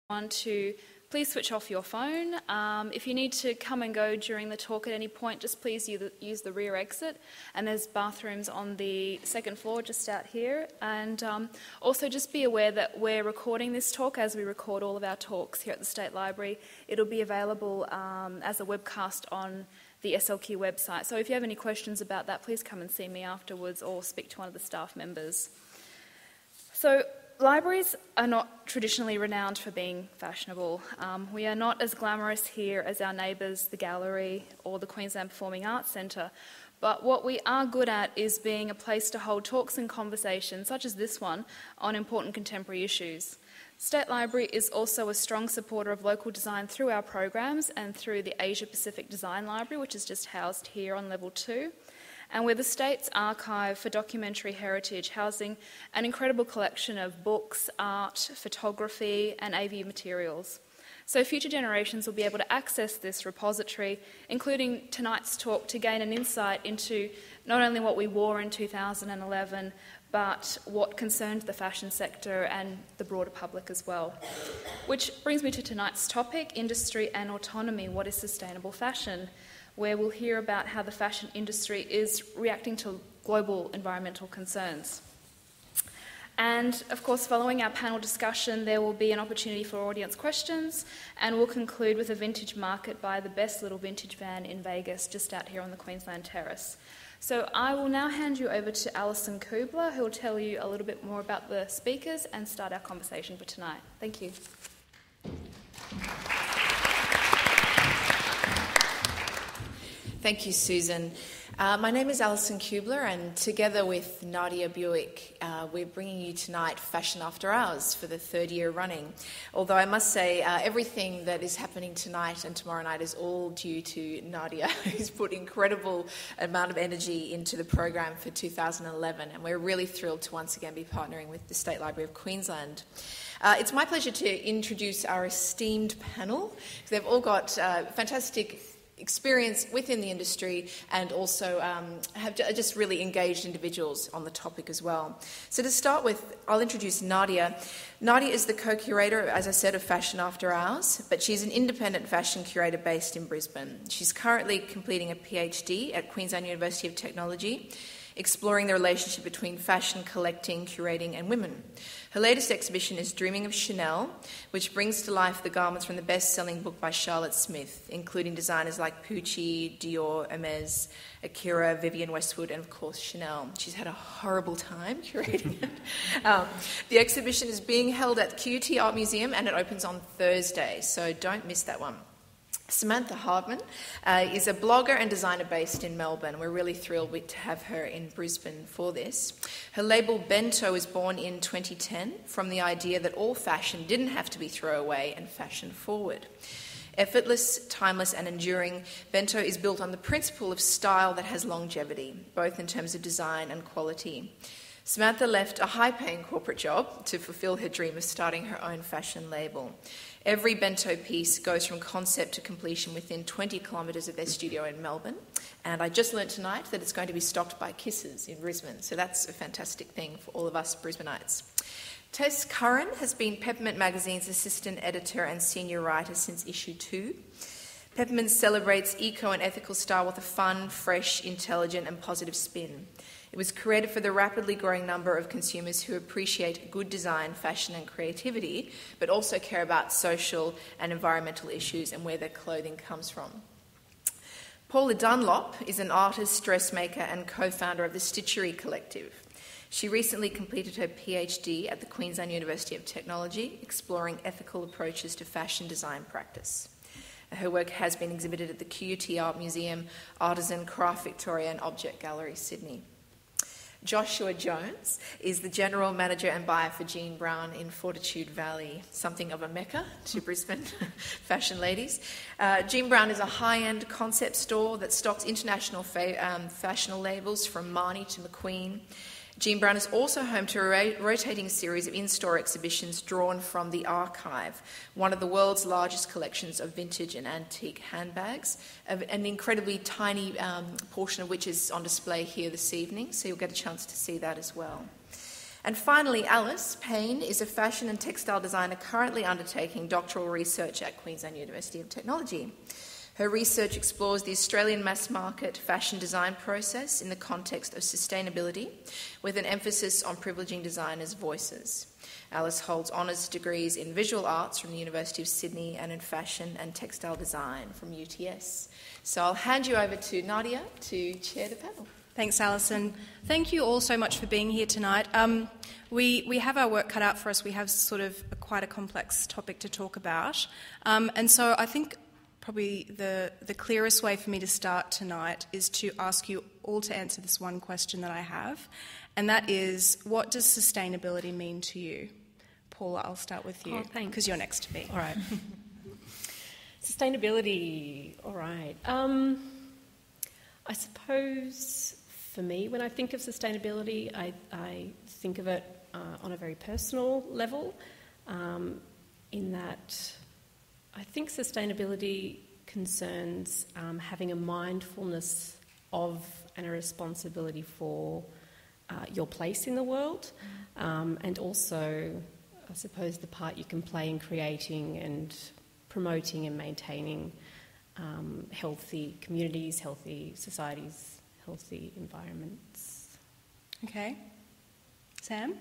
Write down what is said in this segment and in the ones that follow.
To please switch off your phone. If you need to come and go during the talk at any point, just please use the rear exit, and there's bathrooms on the second floor just out here. And also just be aware that we're recording this talk as we record all of our talks here at the State Library. It'll be available as a webcast on the SLQ website. So if you have any questions about that, please come and see me afterwards or speak to one of the staff members. So libraries are not traditionally renowned for being fashionable. We are not as glamorous here as our neighbours, the Gallery or the Queensland Performing Arts Centre, but what we are good at is being a place to hold talks and conversations, such as this one, on important contemporary issues. State Library is also a strong supporter of local design through our programs and through the Asia Pacific Design Library, which is just housed here on level 2. And we're the state's archive for documentary heritage, housing an incredible collection of books, art, photography and AV materials. So future generations will be able to access this repository, including tonight's talk, to gain an insight into not only what we wore in 2011, but what concerned the fashion sector and the broader public as well. Which brings me to tonight's topic, industry and autonomy. What is sustainable fashion? Where we'll hear about how the fashion industry is reacting to global environmental concerns. And of course, following our panel discussion, there will be an opportunity for audience questions, and we'll conclude with a vintage market by the best little vintage van in Vegas, just out here on the Queensland Terrace. So I will now hand you over to Allison Kubler, who will tell you a little bit more about the speakers and start our conversation for tonight. Thank you. Thank you, Susan. My name is Allison Kubler, and together with Nadia Buick, we're bringing you tonight Fashion After Hours for the third year running. Although I must say, everything that is happening tonight and tomorrow night is all due to Nadia, who's put incredible amount of energy into the program for 2011, and we're really thrilled to once again be partnering with the State Library of Queensland. It's my pleasure to introduce our esteemed panel. They've all got fantastic experience within the industry and also have just really engaged individuals on the topic as well. So to start with, I'll introduce Nadia. Nadia is the co-curator, as I said, of Fashion After Hours, but she's an independent fashion curator based in Brisbane. She's currently completing a PhD at Queensland University of Technology, exploring the relationship between fashion, collecting, curating and women. Her latest exhibition is Dreaming of Chanel, which brings to life the garments from the best-selling book by Charlotte Smith, including designers like Pucci, Dior, Hermès, Akira, Vivienne Westwood, and of course Chanel. She's had a horrible time curating it. The exhibition is being held at QUT Art Museum and it opens on Thursday, so don't miss that one. Samantha Hardman is a blogger and designer based in Melbourne. We're really thrilled to have her in Brisbane for this. Her label Bento was born in 2010 from the idea that all fashion didn't have to be throwaway and fashion forward. Effortless, timeless and enduring, Bento is built on the principle of style that has longevity, both in terms of design and quality. Samantha left a high-paying corporate job to fulfill her dream of starting her own fashion label. Every Bento piece goes from concept to completion within 20 kilometres of their studio in Melbourne. And I just learnt tonight that it's going to be stocked by Kisses in Brisbane. So that's a fantastic thing for all of us Brisbaneites. Tess Curran has been Peppermint Magazine's assistant editor and senior writer since issue 2. Peppermint celebrates eco and ethical style with a fun, fresh, intelligent and positive spin. It was created for the rapidly growing number of consumers who appreciate good design, fashion and creativity, but also care about social and environmental issues and where their clothing comes from. Paula Dunlop is an artist, dressmaker and co-founder of the Stitchery Collective. She recently completed her PhD at the Queensland University of Technology, exploring ethical approaches to fashion design practice. Her work has been exhibited at the QUT Art Museum, Artisan, Craft Victoria and Object Gallery, Sydney. Joshua Jones is the General Manager and buyer for Jean Brown in Fortitude Valley, something of a mecca to Brisbane fashion ladies. Jean Brown is a high-end concept store that stocks international fashion labels from Marni to McQueen. Jean Brown is also home to a rotating series of in-store exhibitions drawn from the Archive, one of the world's largest collections of vintage and antique handbags, an incredibly tiny portion of which is on display here this evening, so you'll get a chance to see that as well. And finally, Alice Payne is a fashion and textile designer currently undertaking doctoral research at Queensland University of Technology. Her research explores the Australian mass market fashion design process in the context of sustainability, with an emphasis on privileging designers' voices. Alice holds honours degrees in visual arts from the University of Sydney and in fashion and textile design from UTS. So I'll hand you over to Nadia to chair the panel. Thanks, Alison. Thank you all so much for being here tonight. We have our work cut out for us. We have sort of quite a complex topic to talk about. And so I think probably the clearest way for me to start tonight is to ask you all to answer this one question that I have, and that is, what does sustainability mean to you? Paula, I'll start with you, because you're next to me. All right. Sustainability, all right. I suppose for me, when I think of sustainability, I think of it on a very personal level, in that I think sustainability concerns having a mindfulness of and a responsibility for your place in the world, and also, I suppose, the part you can play in creating and promoting and maintaining healthy communities, healthy societies, healthy environments. Okay. Sam?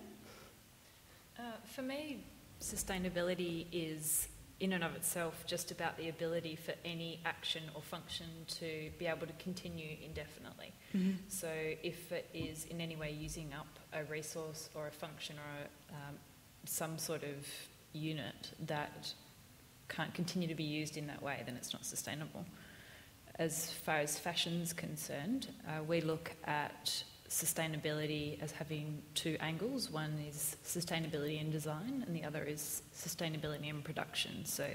For me, sustainability is in and of itself just about the ability for any action or function to be able to continue indefinitely. Mm-hmm. So if it is in any way using up a resource or a function or some sort of unit that can't continue to be used in that way, then it's not sustainable. As far as fashion's concerned, we look at sustainability as having two angles. One is sustainability in design, and the other is sustainability in production. So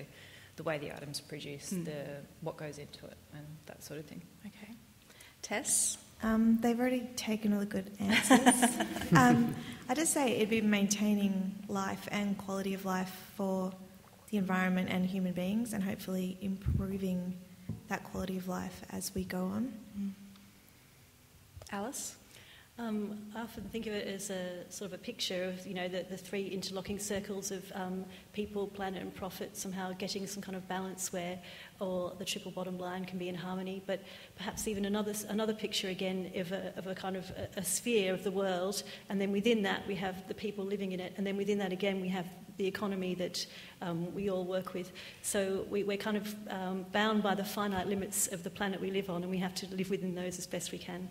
the way the items are produced, what goes into it, and that sort of thing. Okay. Tess? They've already taken all the good answers. I just say it'd be maintaining life and quality of life for the environment and human beings, and hopefully improving that quality of life as we go on. Alice? I often think of it as a sort of a picture of, the three interlocking circles of people, planet and profit somehow getting some kind of balance where, or the triple bottom line can be in harmony, but perhaps even another picture again of a kind of a sphere of the world, and then within that we have the people living in it, and then within that again we have the economy that we all work with. So we're kind of bound by the finite limits of the planet we live on, and we have to live within those as best we can.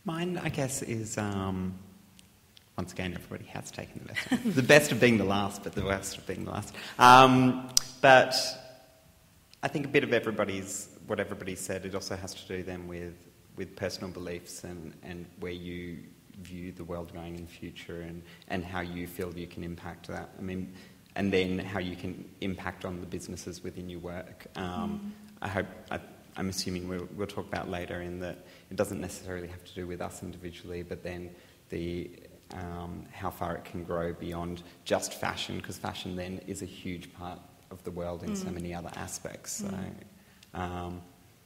Mine, I guess, is, once again, everybody has taken the best. The best of being the last, but the worst of being the last. But I think a bit of what everybody said, it also has to do then with personal beliefs and where you view the world going in the future and how you feel you can impact that. I mean, and then how you can impact on the businesses within your work. I'm assuming we'll talk about later in that it doesn't necessarily have to do with us individually, but then the how far it can grow beyond just fashion, because fashion then is a huge part of the world in so many other aspects. So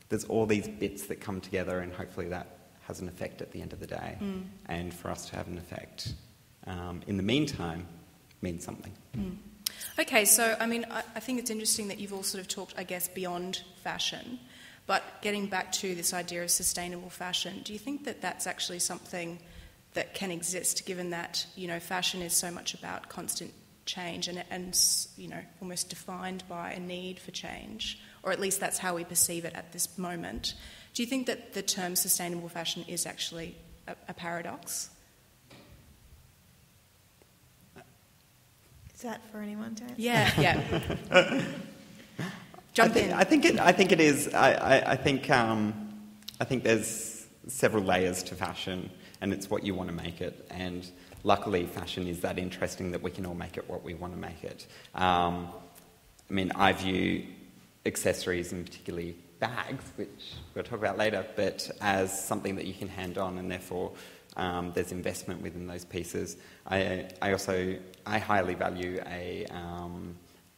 there's all these bits that come together, and hopefully that has an effect at the end of the day. And for us to have an effect in the meantime means something. Okay, so I mean, I think it's interesting that you've all sort of talked, I guess, beyond fashion. But getting back to this idea of sustainable fashion, do you think that that's actually something that can exist, given that, fashion is so much about constant change and almost defined by a need for change, or at least that's how we perceive it at this moment? Do you think that the term sustainable fashion is actually a paradox? Is that for anyone to answer? Yeah. Jump in. I think it is. I think there's several layers to fashion, and it's what you want to make it. And luckily, fashion is that interesting that we can all make it what we want to make it. I view accessories, and particularly bags, which we'll talk about later, but as something that you can hand on, and therefore there's investment within those pieces. I highly value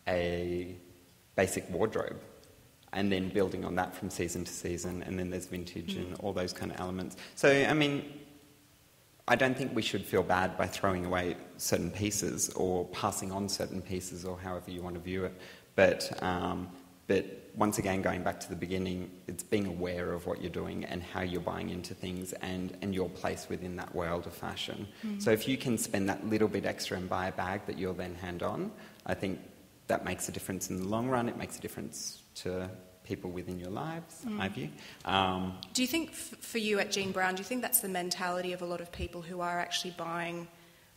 a basic wardrobe, and then building on that from season to season, and then there's vintage and all those kind of elements. So, I don't think we should feel bad by throwing away certain pieces or passing on certain pieces or however you want to view it. But once again, going back to the beginning, it's being aware of what you're doing and how you're buying into things and your place within that world of fashion. So if you can spend that little bit extra and buy a bag that you'll then hand on, I think that makes a difference in the long run. It makes a difference to people within your lives, I view. Do you think, for you at Jean Brown, do you think that's the mentality of a lot of people who are actually buying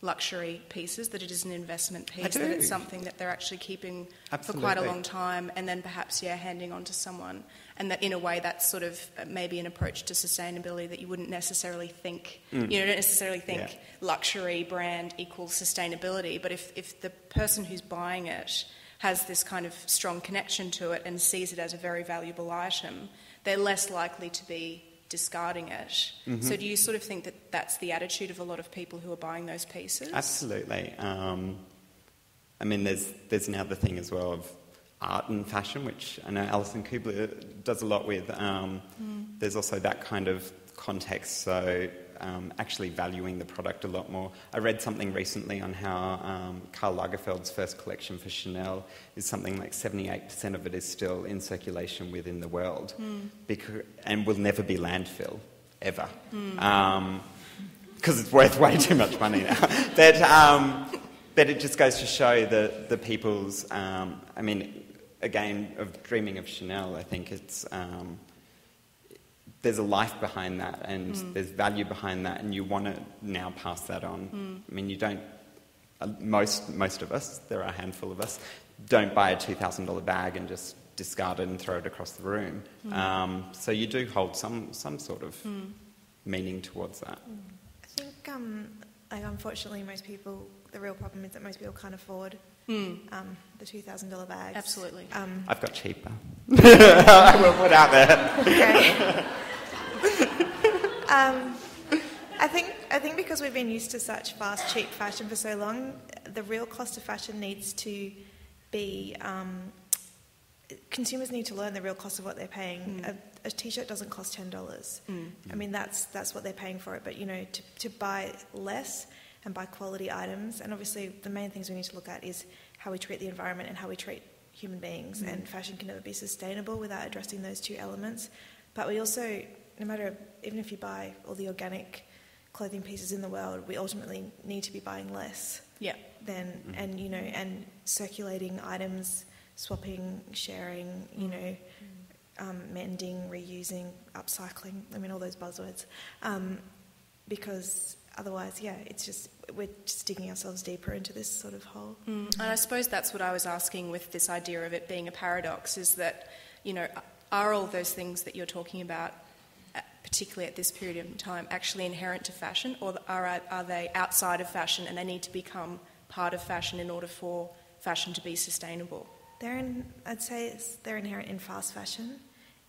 luxury pieces, that it is an investment piece, that it's something that they're actually keeping for quite a long time and then perhaps, handing on to someone, and that in a way that's sort of maybe an approach to sustainability that you wouldn't necessarily think, you don't necessarily think luxury brand equals sustainability, but if the person who's buying it has this kind of strong connection to it and sees it as a very valuable item, they're less likely to be discarding it. So do you sort of think that that's the attitude of a lot of people who are buying those pieces? Absolutely. I mean, there's now the thing as well of art and fashion, which I know Allison Kubler does a lot with. There's also that kind of context, so actually valuing the product a lot more. I read something recently on how Karl Lagerfeld's first collection for Chanel is something like 78% of it is still in circulation within the world and will never be landfill, ever. Because it's worth way too much money now. But it just goes to show the people's, I mean, again, of dreaming of Chanel, I think it's... there's a life behind that and there's value behind that, and you want to now pass that on. I mean, you don't... most of us, there are a handful of us, don't buy a $2,000 bag and just discard it and throw it across the room. So you do hold some sort of meaning towards that. I think, unfortunately, most people... The real problem is that most people can't afford the $2,000 bags. Absolutely. I've got cheaper. I will put out there. Okay. I think because we've been used to such fast, cheap fashion for so long, the real cost of fashion needs to be... consumers need to learn the real cost of what they're paying. A T-shirt doesn't cost $10. I mean, that's what they're paying for it. But, to buy less and buy quality items, and obviously the main things we need to look at is how we treat the environment and how we treat human beings, and fashion can never be sustainable without addressing those two elements. But we also, even if you buy all the organic clothing pieces in the world, we ultimately need to be buying less. And circulating items, swapping, sharing, mending, reusing, upcycling. I mean, all those buzzwords. Because otherwise, we're just digging ourselves deeper into this sort of hole. And I suppose that's what I was asking with this idea of it being a paradox, is that, are all those things that you're talking about, particularly at this period of time, actually inherent to fashion, or are they outside of fashion and they need to become part of fashion in order for fashion to be sustainable? I'd say they're inherent in fast fashion,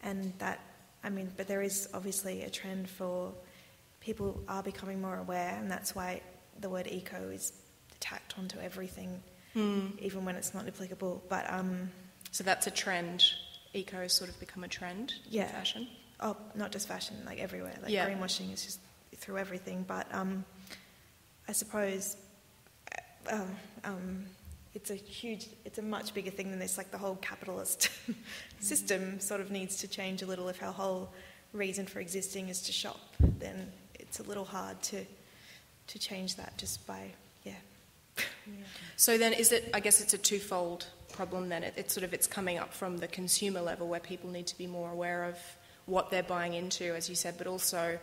and but there is obviously a trend for... People are becoming more aware, and that's why the word eco is tacked onto everything, even when it's not applicable. But so that's a trend. Eco has sort of become a trend in fashion. Oh, not just fashion, like everywhere. Like greenwashing is just through everything. But I suppose it's a much bigger thing than this. Like the whole capitalist system sort of needs to change a little. If our whole reason for existing is to shop, then it's a little hard to change that just by, So then I guess it's a twofold problem then. It's coming up from the consumer level where people need to be more aware of what they're buying into, as you said, but also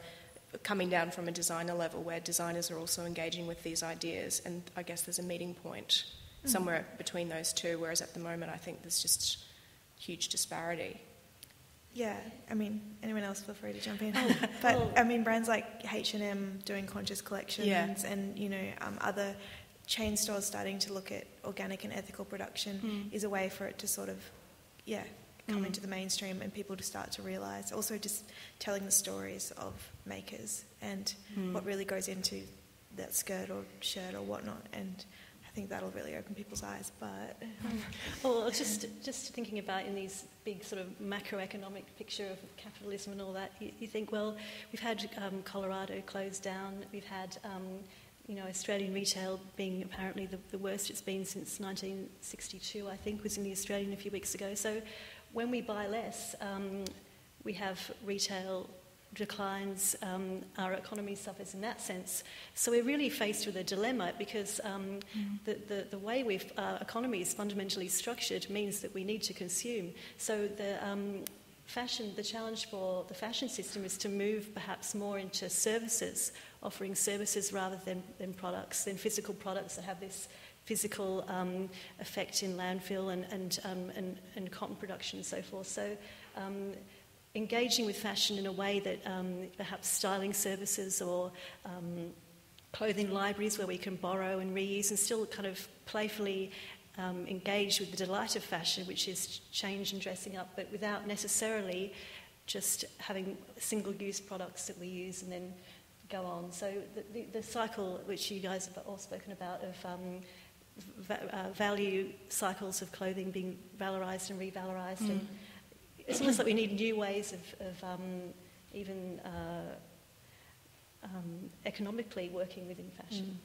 coming down from a designer level where designers are also engaging with these ideas, and I guess there's a meeting point somewhere between those two, whereas at the moment I think there's just huge disparity. Yeah, I mean, anyone else feel free to jump in. But, brands like H&M doing conscious collections and, other chain stores starting to look at organic and ethical production is a way for it to sort of, come into the mainstream and people to start to realise. Also just telling the stories of makers and what really goes into that skirt or shirt or whatnot. And I think that'll really open people's eyes. But Well, just thinking about in these big sort of macroeconomic picture of capitalism and all that, you think, well, we've had Colorado closed down, we've had Australian retail being apparently the worst it's been since 1962, I think, was in the Australian a few weeks ago. So when we buy less, we have retail declines, our economy suffers in that sense. So we're really faced with a dilemma because the way our economy is fundamentally structured means that we need to consume. So the challenge for the fashion system is to move perhaps more into services, offering services rather than products, than physical products that have this physical effect in landfill and cotton production and so forth. So engaging with fashion in a way that perhaps styling services or clothing libraries where we can borrow and reuse and still kind of playfully engage with the delight of fashion, which is change and dressing up, but without necessarily just having single-use products that we use and then go on. So the cycle which you guys have all spoken about of value cycles of clothing being valorised and revalorised, and it's almost like we need new ways of even economically working within fashion.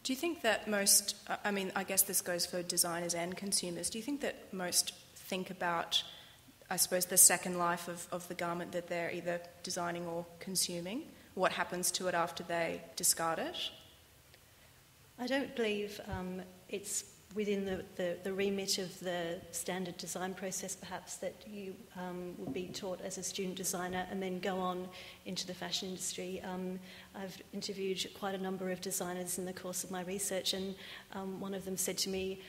Do you think that most, I guess this goes for designers and consumers, do you think that most think about, I suppose, the second life of the garment that they're either designing or consuming? What happens to it after they discard it? I don't believe it's within the remit of the standard design process, perhaps, that you would be taught as a student designer and then go on into the fashion industry. I've interviewed quite a number of designers in the course of my research, and one of them said to me,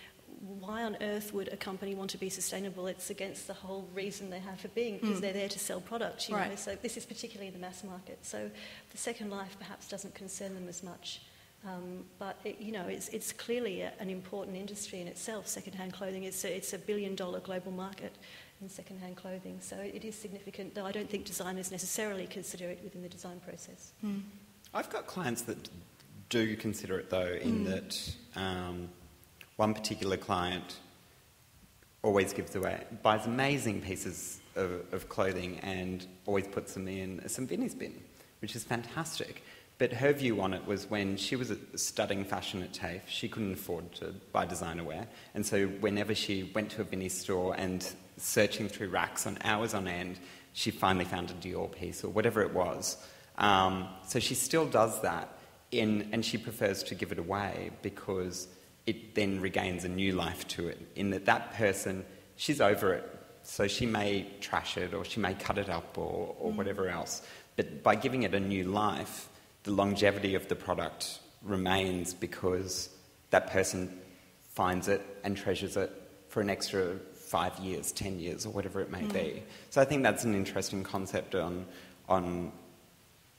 why on earth would a company want to be sustainable? It's against the whole reason they have for being, because they're there to sell products, you know. So this is particularly in the mass market. So the second life perhaps doesn't concern them as much. But it's clearly an important industry in itself. Second-hand clothing it's a $1 billion global market in second-hand clothing, so it is significant. Though I don't think designers necessarily consider it within the design process. I've got clients that do consider it though, in that one particular client always buys amazing pieces of clothing and always puts them in some Vinnie's bin, which is fantastic. But her view on it was when she was studying fashion at TAFE, she couldn't afford to buy designer wear. And so whenever she went to a Vinnie's store and searching through racks on hours on end, she finally found a Dior piece or whatever it was. So she still does that, and she prefers to give it away because it then regains a new life to it, in that person, she's over it. So she may trash it or she may cut it up or whatever else. But by giving it a new life, the longevity of the product remains because that person finds it and treasures it for an extra 5 years, 10 years, or whatever it may be. So I think that's an interesting concept on I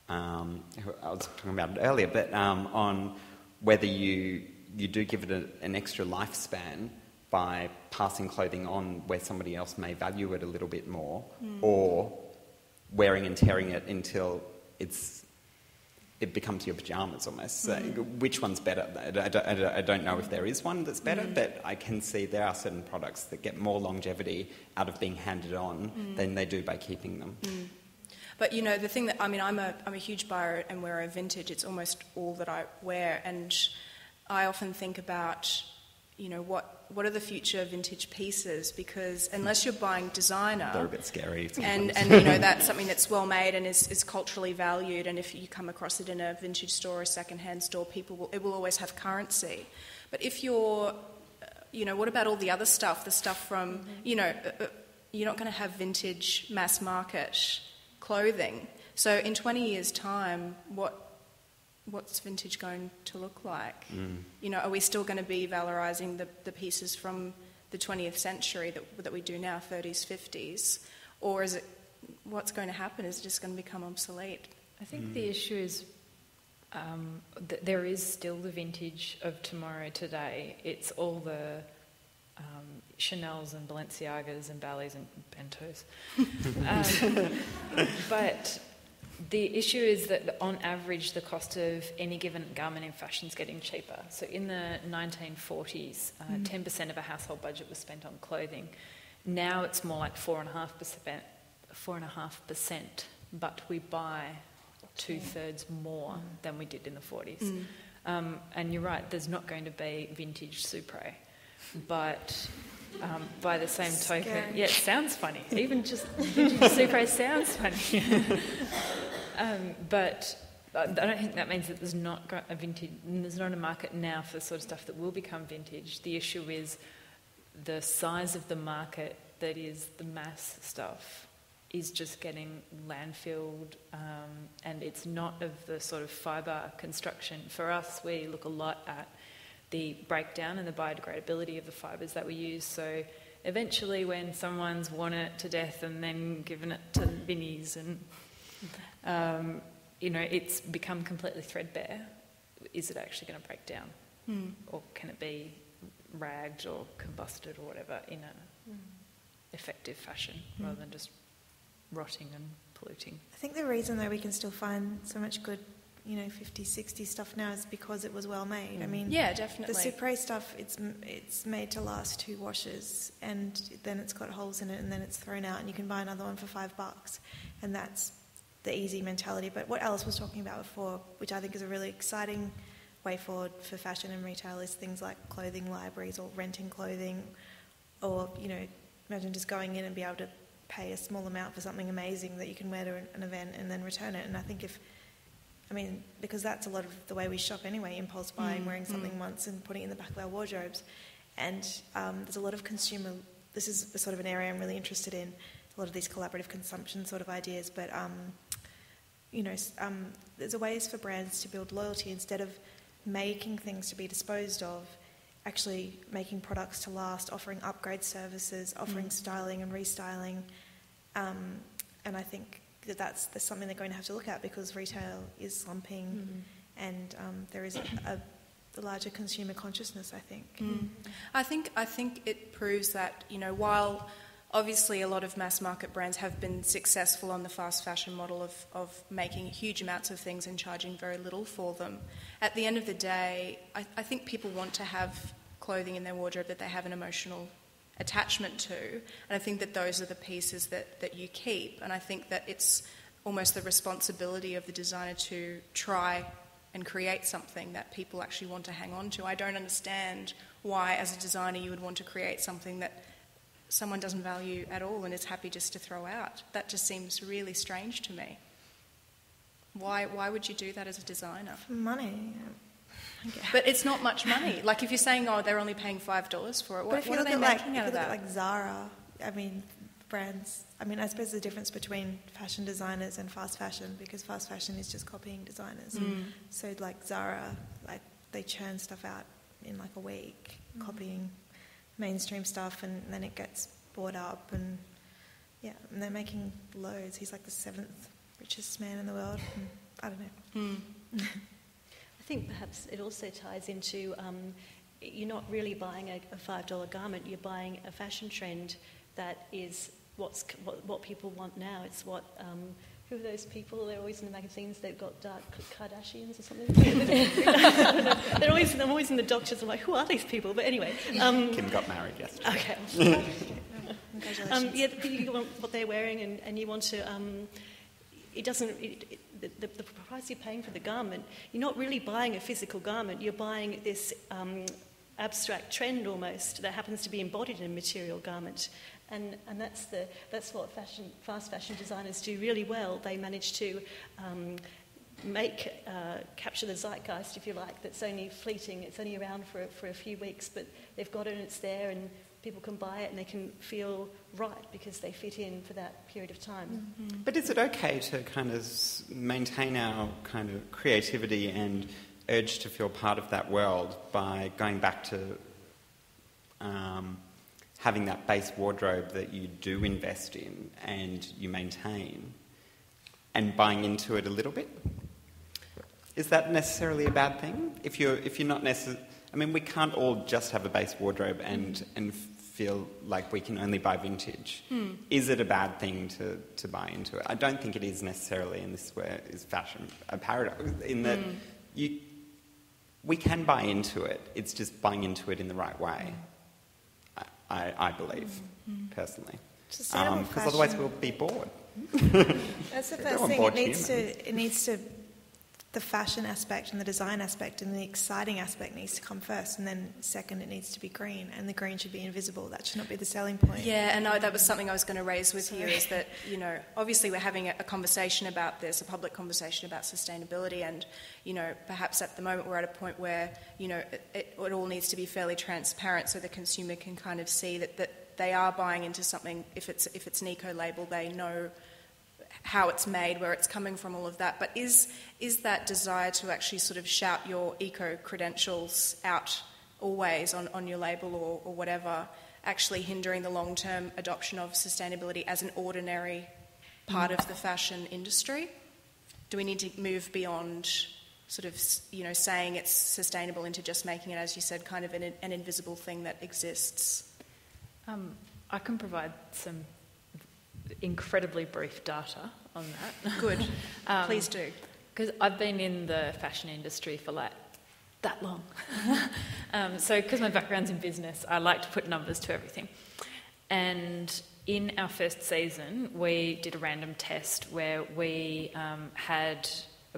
was talking about it earlier, but on whether you do give it an extra lifespan by passing clothing on where somebody else may value it a little bit more, or wearing and tearing it until it becomes your pyjamas almost. So which one's better? I don't know if there is one that's better, but I can see there are certain products that get more longevity out of being handed on than they do by keeping them. But the thing that I'm a huge buyer and wearer of vintage. It's almost all that I wear, and I often think about what are the future vintage pieces, because unless you're buying designer, they're a bit scary and that's something that's well made and is culturally valued, and if you come across it in a vintage store or a second-hand store, it will always have currency. But if you're what about all the other stuff, the stuff from you're not going to have vintage mass market clothing. So in 20 years' time, what's vintage going to look like? Are we still going to be valorising the pieces from the 20th century that we do now, 30s, 50s? Or is it, what's going to happen? Is it just going to become obsolete? I think the issue is that there is still the vintage of tomorrow today. It's all the Chanels and Balenciagas and Ballets and Tues. But The issue is that on average the cost of any given garment in fashion is getting cheaper. So in the 1940s, 10% of a household budget was spent on clothing. Now it's more like 4.5%, but we buy 2/3 more than we did in the 40s. And you're right, there's not going to be vintage Supre, but by the same token, yeah, it sounds funny. Even just vintage Supre sounds funny. But I don't think that means that there's not a market now for the sort of stuff that will become vintage. The issue is the size of the market that is the mass stuff is just getting landfilled, and it's not of the sort of fibre construction. For us, we look a lot at the breakdown and the biodegradability of the fibres that we use. So eventually when someone's worn it to death and then given it to Vinnies and, it's become completely threadbare, is it actually going to break down? Or can it be ragged or combusted or whatever in an effective fashion rather than just rotting and polluting? I think the reason though we can still find so much good 50s, 60s stuff now is because it was well made. I mean, yeah, definitely. The Supre stuff, it's made to last 2 washes, and then it's got holes in it, and then it's thrown out, and you can buy another one for $5, and that's the easy mentality. But what Alice was talking about before, which I think is a really exciting way forward for fashion and retail, is things like clothing libraries or renting clothing, or imagine just going in and be able to pay a small amount for something amazing that you can wear to an event and then return it. And I think because that's a lot of the way we shop anyway, impulse buying, wearing something once and putting it in the back of our wardrobes. And there's a lot of this is sort of an area I'm really interested in, a lot of these collaborative consumption sort of ideas, but there's ways for brands to build loyalty instead of making things to be disposed of, actually making products to last, offering upgrade services, offering styling and restyling. And I think that's something they're going to have to look at because retail is slumping and there is a larger consumer consciousness, I think. I think it proves that, while obviously a lot of mass market brands have been successful on the fast fashion model of making huge amounts of things and charging very little for them, at the end of the day, I think people want to have clothing in their wardrobe that they have an emotional attachment to, and I think that those are the pieces that you keep, and I think that it's almost the responsibility of the designer to try and create something that people actually want to hang on to. I don't understand why, as a designer, you would want to create something that someone doesn't value at all and is happy just to throw out. That just seems really strange to me. Why would you do that as a designer? For money. But it's not much money. Like if you're saying, they're only paying $5 for it, what are they making out of that? Like Zara, brands. I suppose the difference between fashion designers and fast fashion, because fast fashion is just copying designers. So like Zara, they churn stuff out in like a week, copying mainstream stuff, and then it gets bought up, and they're making loads. He's like the 7th richest man in the world. I don't know. I think perhaps it also ties into you're not really buying a $5 garment, you're buying a fashion trend that is what people want now. It's what who are those people? They're always in the magazines. They've got dark Kardashians or something. they're always in the doctors. I'm like, who are these people? But anyway, Kim got married yesterday. Okay. Congratulations. You want what they're wearing, and you want to. The price you're paying for the garment, you're not really buying a physical garment. You're buying this abstract trend almost that happens to be embodied in a material garment. And that's what fast fashion designers do really well. They manage to capture the zeitgeist, if you like, that's only fleeting. It's only around for a few weeks, but they've got it and it's there, and people can buy it and they can feel right because they fit in for that period of time. But is it okay to kind of maintain our kind of creativity and urge to feel part of that world by going back to having that base wardrobe that you do invest in and you maintain, and buying into it a little bit? Is that necessarily a bad thing? If you're not I mean, we can't all just have a base wardrobe and feel like we can only buy vintage. Is it a bad thing to buy into it? I don't think it is necessarily, and this is where is fashion a paradox, in that we can buy into it. It's just buying into it in the right way, I believe, personally. Sustainable because otherwise we'll be bored. That's the first thing. It needs to, the fashion aspect and the design aspect and the exciting aspect needs to come first, and then second it needs to be green, and the green should be invisible. That should not be the selling point. Yeah, and that was something I was going to raise with you, is that, you know, obviously we're having a conversation about this, a public conversation about sustainability, and, you know, perhaps at the moment we're at a point where, you know, it all needs to be fairly transparent so the consumer can kind of see that they are buying into something. If it's an eco-label, they know how it's made, where it's coming from, all of that. But is that desire to actually sort of shout your eco-credentials out always on your label or whatever actually hindering the long-term adoption of sustainability as an ordinary part of the fashion industry? Do we need to move beyond sort of, you know, saying it's sustainable into just making it, as you said, kind of an invisible thing that exists? I can provide some incredibly brief data on that. Good. Please do. Because I've been in the fashion industry for like that long. So because my background's in business, I like to put numbers to everything. And in our first season, we did a random test where we had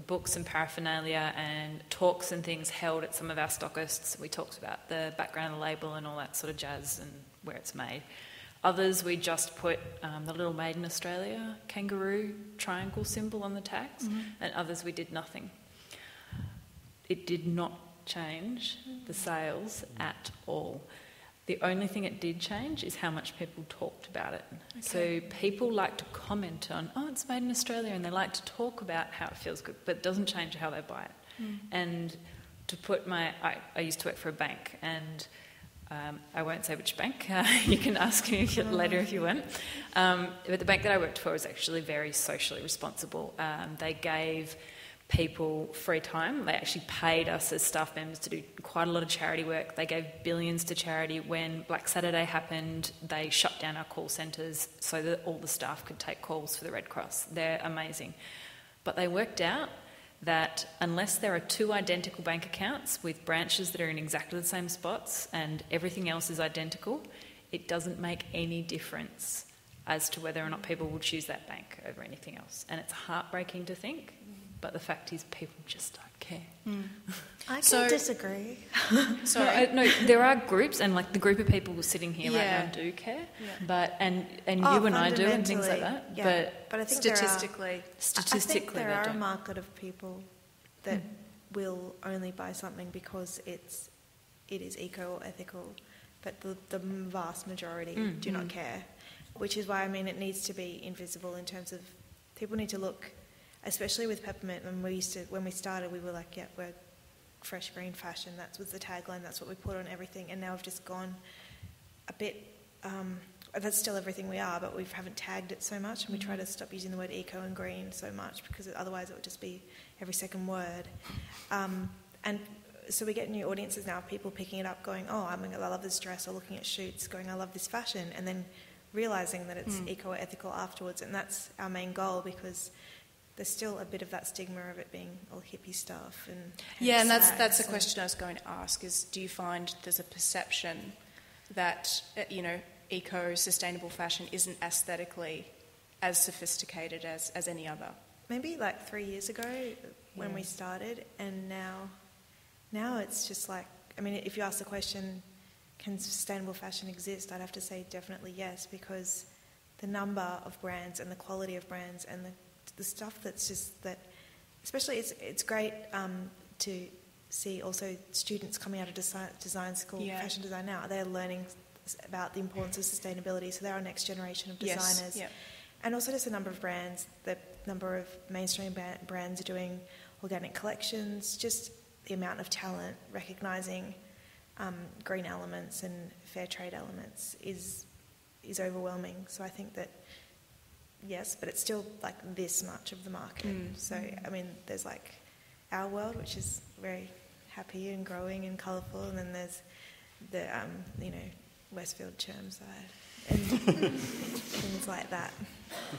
books and paraphernalia and talks and things held at some of our stockists. We talked about the background of the label and all that sort of jazz and where it's made. Others, we just put the Little Made in Australia kangaroo triangle symbol on the tags, and others we did nothing. It did not change the sales at all. The only thing it did change is how much people talked about it. Okay. So people like to comment on, oh, it's made in Australia, and they like to talk about how it feels good, but it doesn't change how they buy it. And to put I used to work for a bank, and I won't say which bank. You can ask me later if you want. But the bank that I worked for was actually very socially responsible. They gave people free time. They actually paid us as staff members to do quite a lot of charity work. They gave billions to charity. When Black Saturday happened, they shut down our call centres so that all the staff could take calls for the Red Cross. They're amazing. But they worked out that unless there are two identical bank accounts with branches that are in exactly the same spots and everything else is identical, it doesn't make any difference as to whether or not people will choose that bank over anything else. And it's heartbreaking to think, but the fact is people just don't care. I can disagree. No, there are groups, and like the group of people sitting here right now do care, but and you and I do and things like that. Yeah. But I think statistically, I think there are a market of people that will only buy something because it is eco or ethical, but the vast majority do not care, which is why I mean it needs to be invisible in terms of people need to look. Especially with peppermint, when we started, we were like, yeah, we're fresh green fashion. That was the tagline. That's what we put on everything. And now we've just gone a bit. That's still everything we are, but we haven't tagged it so much, and we try to stop using the word eco and green so much because otherwise it would just be every second word. And so we get new audiences now, people picking it up, going, oh, I love this dress, or looking at shoots, going, I love this fashion, and then realising that it's eco or ethical afterwards. And that's our main goal, because there's still a bit of that stigma of it being all hippie stuff. And that's a question I was going to ask, is do you find there's a perception that, you know, eco-sustainable fashion isn't aesthetically as sophisticated as any other? Maybe like 3 years ago when we started, and now it's just like, I mean, if you ask the question, can sustainable fashion exist, I'd have to say definitely yes, because the number of brands and the quality of brands and the stuff that's just that, especially it's great to see also students coming out of design school, fashion design now, they're learning about the importance of sustainability, so they're our next generation of designers. And also just the number of brands, the number of mainstream brands are doing organic collections, just the amount of talent recognising green elements and fair trade elements is overwhelming. So I think that yes, but it's still like this much of the market. So, I mean, there's like our world, which is very happy and growing and colourful, and then there's the Westfield Cherm side and things like that.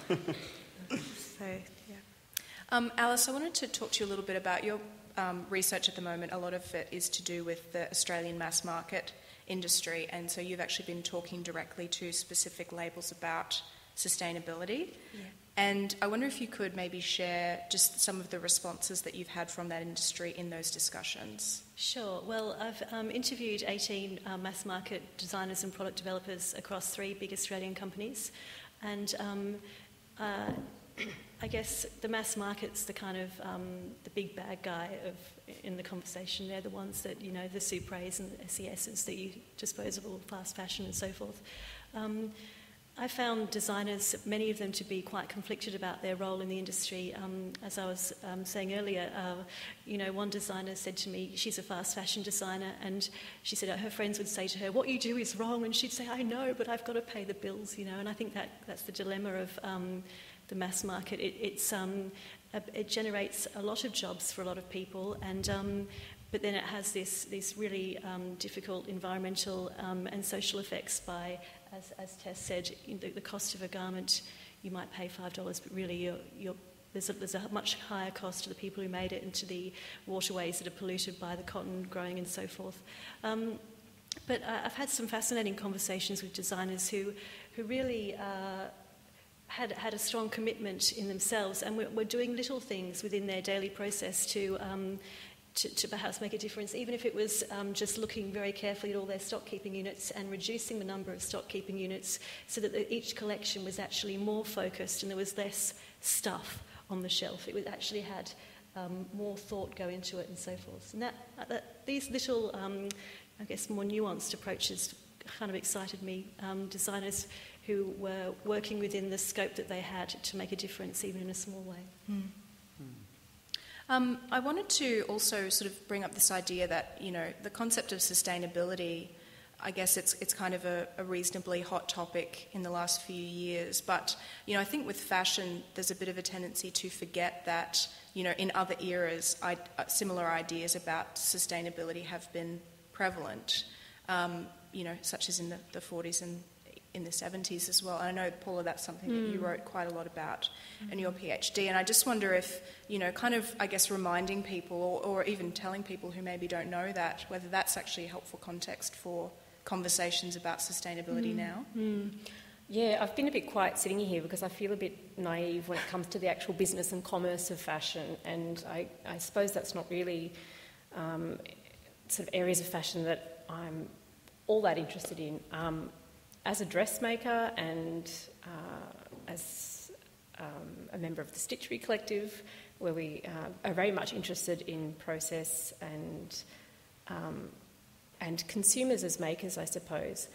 So yeah. Alice, I wanted to talk to you a little bit about your research at the moment. A lot of it is to do with the Australian mass market industry, and so you've actually been talking directly to specific labels about sustainability. Yeah. And I wonder if you could maybe share just some of the responses that you've had from that industry in those discussions. Sure. Well, I've interviewed 18 mass market designers and product developers across 3 big Australian companies, and I guess the mass market's the kind of the big bad guy in the conversation. They're the ones that, the Supres and the SESs, the disposable fast fashion and so forth. I found designers, many of them, to be quite conflicted about their role in the industry. As I was saying earlier, one designer said to me, she's a fast fashion designer, and she said her friends would say to her, "What you do is wrong," and she'd say, "I know, but I've got to pay the bills," and I think that's the dilemma of the mass market. It generates a lot of jobs for a lot of people, and but then it has this really difficult environmental and social effects by, as Tess said, the cost of a garment, you might pay $5, but really there's a much higher cost to the people who made it and to the waterways that are polluted by the cotton growing and so forth. But I've had some fascinating conversations with designers who really had a strong commitment in themselves, and were doing little things within their daily process to perhaps make a difference, even if it was just looking very carefully at all their stock keeping units and reducing the number of stock keeping units so that each collection was actually more focused and there was less stuff on the shelf. It actually had more thought go into it and so forth. And these little, I guess, more nuanced approaches kind of excited me. Designers who were working within the scope that they had to make a difference, even in a small way. I wanted to also sort of bring up this idea that, the concept of sustainability, I guess it's kind of a reasonably hot topic in the last few years. But, I think with fashion, there's a bit of a tendency to forget that, in other eras, similar ideas about sustainability have been prevalent, such as in the 40s and in the 70s as well. And I know, Paula, that's something that you wrote quite a lot about in your PhD. And I just wonder if, kind of, I guess, reminding people or even telling people who maybe don't know that, whether that's actually a helpful context for conversations about sustainability now. Yeah, I've been a bit quiet sitting here because I feel a bit naive when it comes to the actual business and commerce of fashion. And I suppose that's not really sort of areas of fashion that I'm all that interested in. As a dressmaker and as a member of the Stitchery Collective, where we are very much interested in process and consumers as makers, I suppose,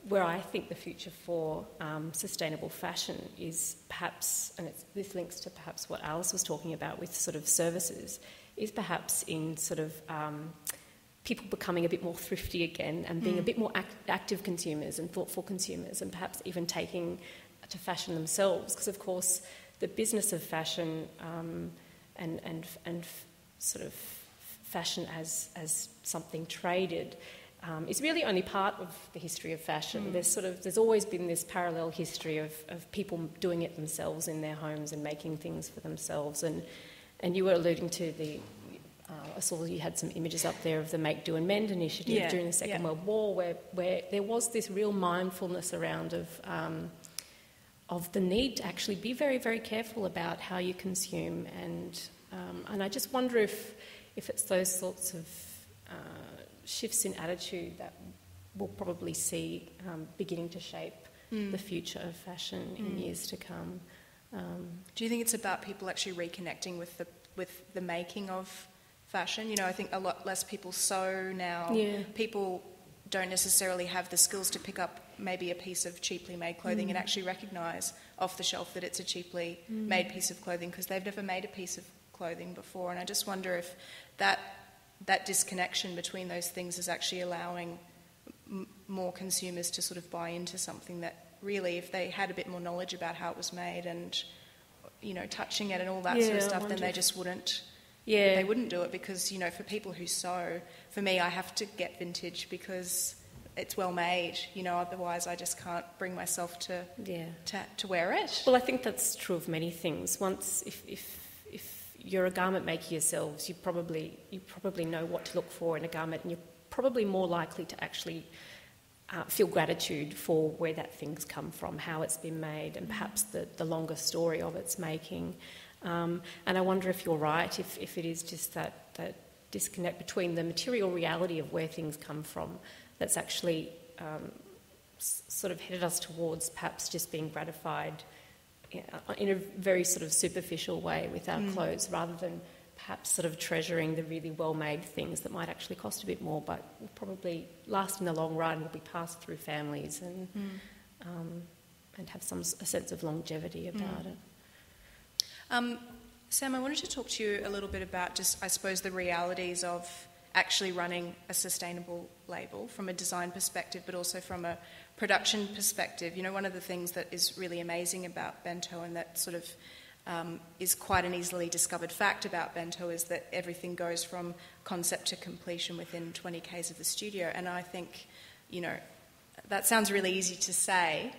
where I think the future for sustainable fashion is perhaps, and this links to perhaps what Alice was talking about with sort of services, is perhaps in sort of people becoming a bit more thrifty again and being a bit more active consumers and thoughtful consumers, and perhaps even taking to fashion themselves, because of course the business of fashion and sort of fashion as something traded is really only part of the history of fashion. There's always been this parallel history of people doing it themselves in their homes and making things for themselves, and you were alluding to the I saw you had some images up there of the Make, Do and Mend initiative during the Second World War, where there was this real mindfulness around of the need to actually be very, very careful about how you consume, and I just wonder if it's those sorts of shifts in attitude that we'll probably see beginning to shape the future of fashion in years to come. Do you think it's about people actually reconnecting with the making of fashion? I think a lot less people sew now. People don't necessarily have the skills to pick up maybe a piece of cheaply made clothing and actually recognise off the shelf that it's a cheaply made piece of clothing because they've never made a piece of clothing before. And I just wonder if that disconnection between those things is actually allowing more consumers to sort of buy into something that really, if they had a bit more knowledge about how it was made and, touching it and all that sort of stuff, then they just wouldn't Yeah. they wouldn't do it because, for people who sew, for me, I have to get vintage because it's well made, otherwise I just can't bring myself to wear it. Well, I think that's true of many things. Once, if you're a garment maker yourselves, you probably know what to look for in a garment, and you're probably more likely to actually feel gratitude for where that thing's come from, how it's been made, and perhaps the longer story of its making. And I wonder if you're right, if it is just that disconnect between the material reality of where things come from that's actually sort of headed us towards perhaps just being gratified in a very sort of superficial way with our clothes, rather than perhaps sort of treasuring the really well-made things that might actually cost a bit more but will probably last in the long run, will be passed through families and have a sense of longevity about it. Sam, I wanted to talk to you a little bit about just, I suppose, the realities of actually running a sustainable label from a design perspective, but also from a production perspective. One of the things that is really amazing about Bento, and that sort of is quite an easily discovered fact about Bento, is that everything goes from concept to completion within 20 k's of the studio. And I think, that sounds really easy to say,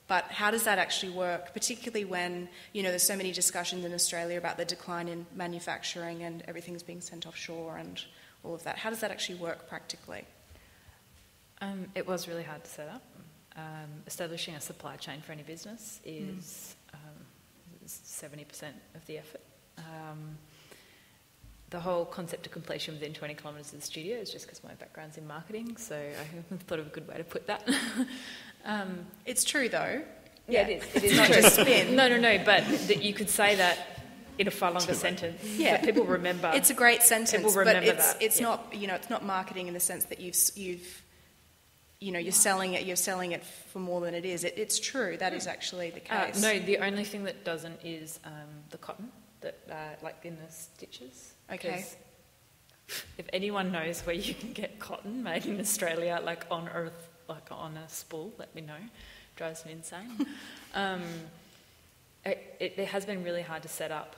but how does that actually work, particularly when, there's so many discussions in Australia about the decline in manufacturing and everything's being sent offshore and all of that. How does that actually work practically? It was really hard to set up. Establishing a supply chain for any business is 70% of the effort. The whole concept to completion within 20 kilometres of the studio is just because my background's in marketing, so I thought of a good way to put that. It's true, though. Yeah, it is not just spin. No, but that you could say that in a far longer sentence. Yeah, but people remember. It's a great sentence, but it's yeah. not. It's not marketing in the sense that you're selling it for more than it is. It's true. That is actually the case. No, the only thing that doesn't is the cotton that, like in the stitches. Okay. If anyone knows where you can get cotton made in Australia, like on earth, like on a spool, let me know. Drives me insane. It has been really hard to set up.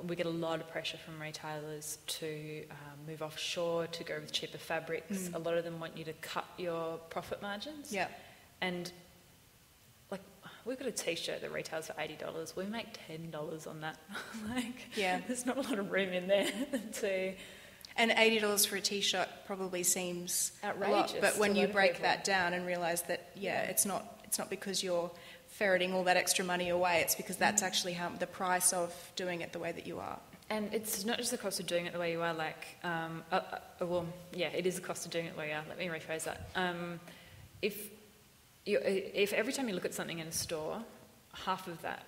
We get a lot of pressure from retailers to move offshore, to go with cheaper fabrics. A lot of them want you to cut your profit margins. Yeah. And like, we've got a T-shirt that retails for $80. We make $10 on that. There's not a lot of room in there to... And $80 for a T-shirt probably seems outrageous. A lot, but when you break that down and realise that, it's not because you're ferreting all that extra money away, it's because that's actually the price of doing it the way that you are. And it's not just the cost of doing it the way you are, it is the cost of doing it the way you are. Let me rephrase that. If every time you look at something in a store, half of that,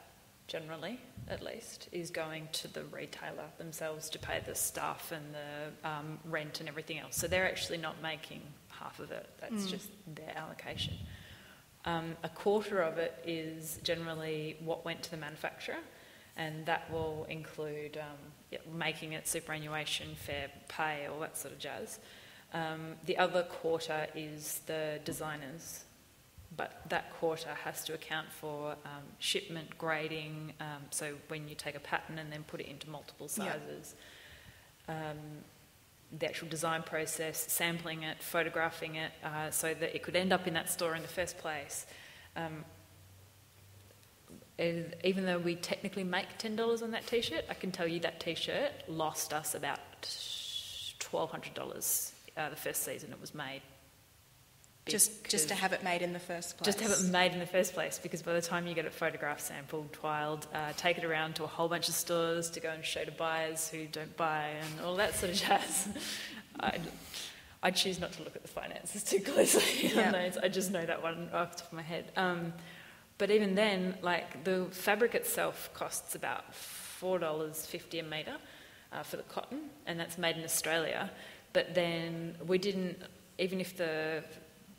generally, at least, is going to the retailer themselves to pay the staff and the rent and everything else. So they're actually not making half of it. That's just their allocation. A quarter of it is generally what went to the manufacturer, and that will include making it, superannuation, fair pay, all that sort of jazz. The other quarter is the designers, but that quarter has to account for shipment, grading, so when you take a pattern and then put it into multiple sizes, the actual design process, sampling it, photographing it, so that it could end up in that store in the first place. Even though we technically make $10 on that T-shirt, I can tell you that T-shirt lost us about $1,200 the first season it was made. Just to have it made in the first place. Just to have it made in the first place, because by the time you get it photographed, sampled, trialled, take it around to a whole bunch of stores to go and show to buyers who don't buy and all that sort of jazz. I choose not to look at the finances too closely on those. I just know that one off the top of my head. But even then, like, the fabric itself costs about $4.50 a metre for the cotton, and that's made in Australia. But then we didn't, even if the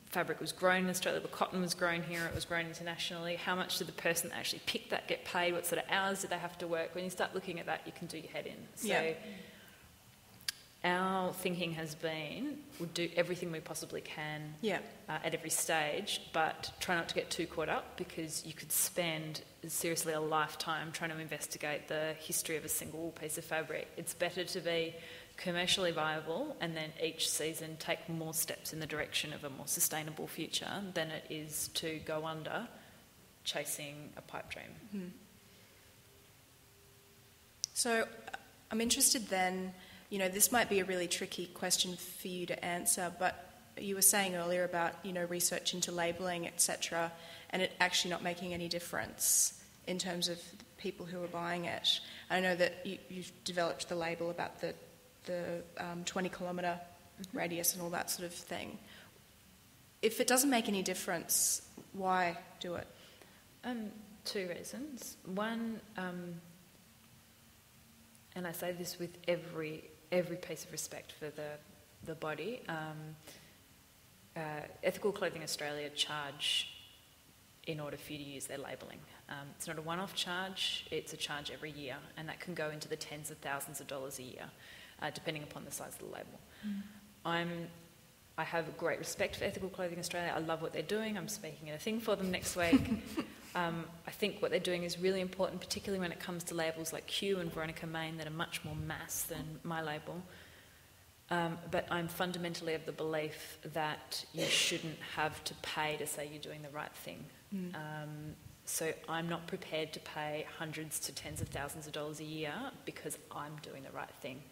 fabric was grown in Australia, the cotton was grown here, it was grown internationally, how much did the person that actually picked that get paid? What sort of hours did they have to work? When you start looking at that, you can do your head in. So our thinking has been, we'll do everything we possibly can at every stage, but try not to get too caught up, because you could spend seriously a lifetime trying to investigate the history of a single piece of fabric. It's better to be commercially viable and then each season take more steps in the direction of a more sustainable future than it is to go under chasing a pipe dream. Mm-hmm. So I'm interested then, this might be a really tricky question for you to answer, but you were saying earlier about, research into labelling, etc., and it actually not making any difference in terms of people who are buying it. I know that you've developed the label about the 20-kilometre radius and all that sort of thing. If it doesn't make any difference, why do it? Two reasons. One, and I say this with every piece of respect for the body, Ethical Clothing Australia charge in order for you to use their labelling. It's not a one-off charge, it's a charge every year, and that can go into the tens of thousands of dollars a year, depending upon the size of the label. I have great respect for Ethical Clothing Australia. I love what they're doing. I'm speaking at a thing for them next week. I think what they're doing is really important, particularly when it comes to labels like Q and Veronica Main that are much more mass than my label. But I'm fundamentally of the belief that you shouldn't have to pay to say you're doing the right thing. So I'm not prepared to pay hundreds to tens of thousands of dollars a year because I'm doing the right thing.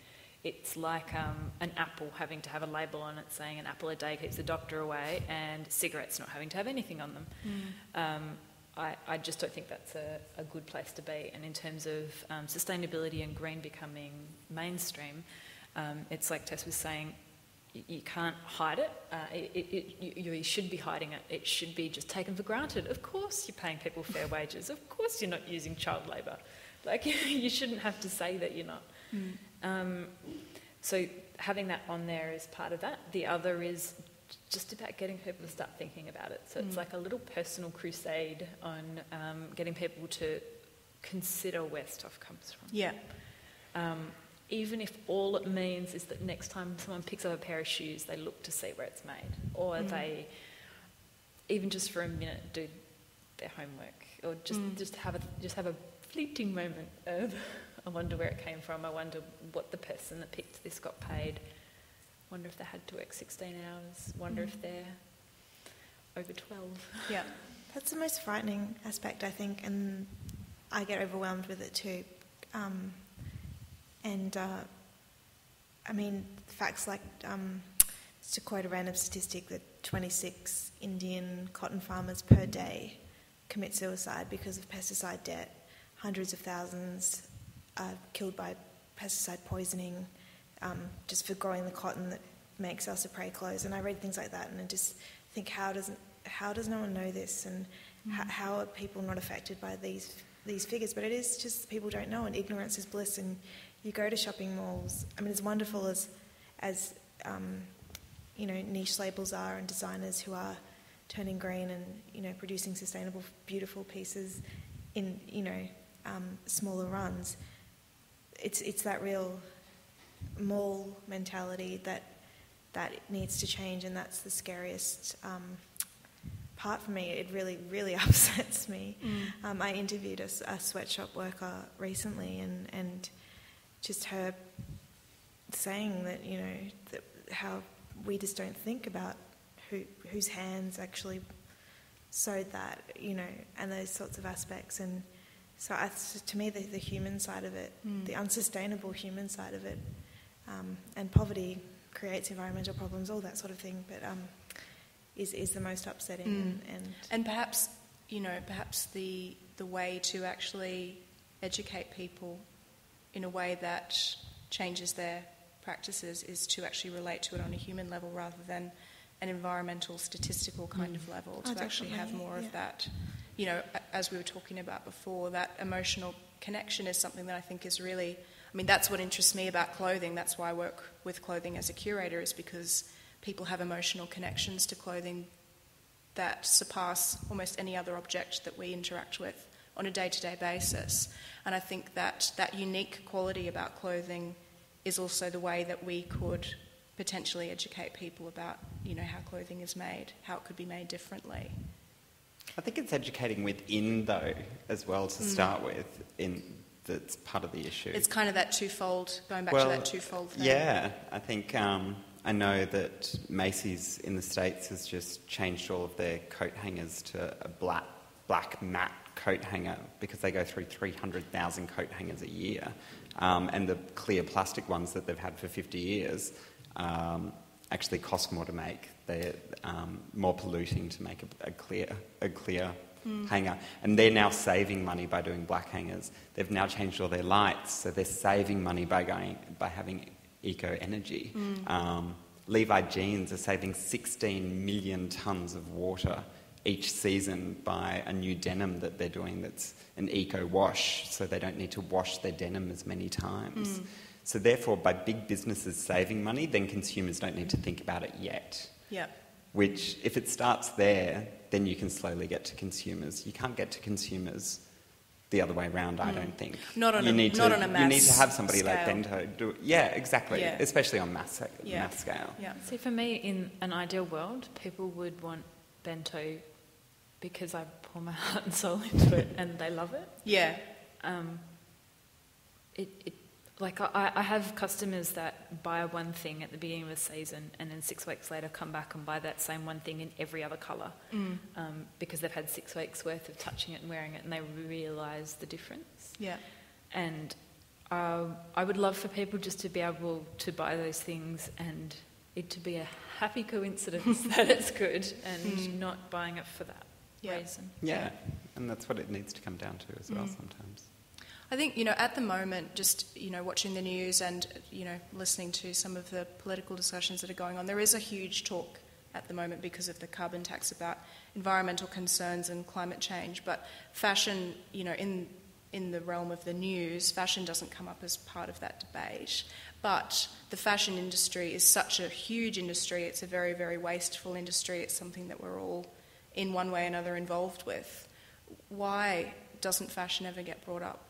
It's like an apple having to have a label on it saying an apple a day keeps the doctor away, and cigarettes not having to have anything on them. I just don't think that's a good place to be. And in terms of sustainability and green becoming mainstream, it's like Tess was saying, you can't hide it. You should be hiding it. It should be just taken for granted. Of course you're paying people fair wages. Of course you're not using child labour. Like, you shouldn't have to say that you're not. So having that on there is part of that. The other is just about getting people to start thinking about it. So it's like a little personal crusade on getting people to consider where stuff comes from. Yeah. Even if all it means is that next time someone picks up a pair of shoes, they look to see where it's made, or they, even just for a minute, do their homework, or just have a fleeting moment of, I wonder where it came from. I wonder what the person that picked this got paid. Wonder if they had to work 16 hours. Wonder if they're over 12. Yeah. That's the most frightening aspect, I think, and I get overwhelmed with it too. I mean, facts like, just to quote a random statistic, that 26 Indian cotton farmers per day commit suicide because of pesticide debt. Hundreds of thousands are killed by pesticide poisoning just for growing the cotton that makes us a prey clothes. And I read things like that and I just think, how does no one know this, and how are people not affected by these figures? But it is just people don't know, and ignorance is bliss. And you go to shopping malls. I mean, as wonderful as niche labels are, and designers who are turning green and producing sustainable, beautiful pieces in smaller runs. It's that real mall mentality that needs to change, and that's the scariest part for me. It really, really upsets me. I interviewed a sweatshop worker recently, and just her saying that that how we just don't think about whose hands actually sewed that, and those sorts of aspects. And so to me, the human side of it, the unsustainable human side of it, and poverty creates environmental problems, all that sort of thing, but is the most upsetting. And perhaps, perhaps the way to actually educate people in a way that changes their practices is to actually relate to it on a human level rather than an environmental, statistical kind of level, to actually have more of that. As we were talking about before, that emotional connection is something that I think is really, that's what interests me about clothing. That's why I work with clothing as a curator, is because people have emotional connections to clothing that surpass almost any other object that we interact with on a day-to-day basis. And I think that unique quality about clothing is also the way that we could potentially educate people about, how clothing is made, how it could be made differently. I think it's educating within, though, as well, to start with, that's part of the issue. It's kind of that twofold, going back to that twofold thing. Yeah, I think I know that Macy's in the States has just changed all of their coat hangers to a black matte coat hanger because they go through 300,000 coat hangers a year. And the clear plastic ones that they've had for 50 years actually cost more to make. They're more polluting to make a clear hanger. And they're now saving money by doing black hangers. They've now changed all their lights, so they're saving money by having eco-energy. Levi jeans are saving 16 million tonnes of water each season by a new denim that they're doing that's an eco-wash, so they don't need to wash their denim as many times. So therefore, by big businesses saving money, then consumers don't need to think about it yet. Yeah. Which, if it starts there, then you can slowly get to consumers. You can't get to consumers the other way around, I don't think. Not on a mass You need to have somebody scale. like Bento do it. Yeah, exactly. Yeah. Especially on mass scale. Yeah. See, for me, in an ideal world, people would want Bento because I pour my heart and soul into it and they love it. Yeah. I have customers that buy one thing at the beginning of the season and then 6 weeks later come back and buy that same one thing in every other colour because they've had 6 weeks worth of touching it and wearing it and they realise the difference. Yeah. And I would love for people just to be able to buy those things and it to be a happy coincidence that it's good and not buying it for that reason. Yeah, and that's what it needs to come down to as well sometimes. I think, at the moment, just, watching the news and, listening to some of the political discussions that are going on, there is a huge talk at the moment because of the carbon tax about environmental concerns and climate change. But fashion, in the realm of the news, fashion doesn't come up as part of that debate. But the fashion industry is such a huge industry. It's a very, very wasteful industry. It's something that we're all, in one way or another, involved with. Why doesn't fashion ever get brought up?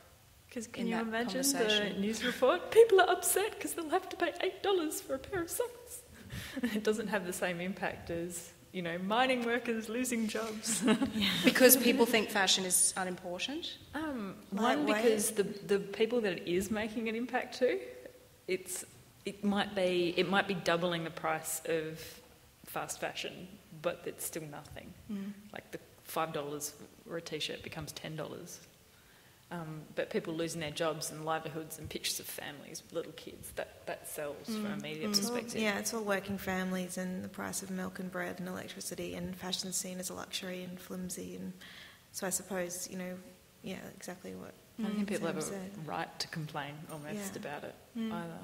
Because can you imagine the news report? People are upset because they'll have to pay $8 for a pair of socks. It doesn't have the same impact as, mining workers losing jobs. Because people think fashion is unimportant? One, because the people that it is making an impact to, it might be doubling the price of fast fashion, but it's still nothing. Like the $5 for a t-shirt becomes $10. But people losing their jobs and livelihoods and pictures of families with little kids, that sells from a media perspective. It's all working families and the price of milk and bread and electricity, and fashion's seen as a luxury and flimsy, and so I suppose, exactly what I don't think people have Sam said. a right to complain almost about it either.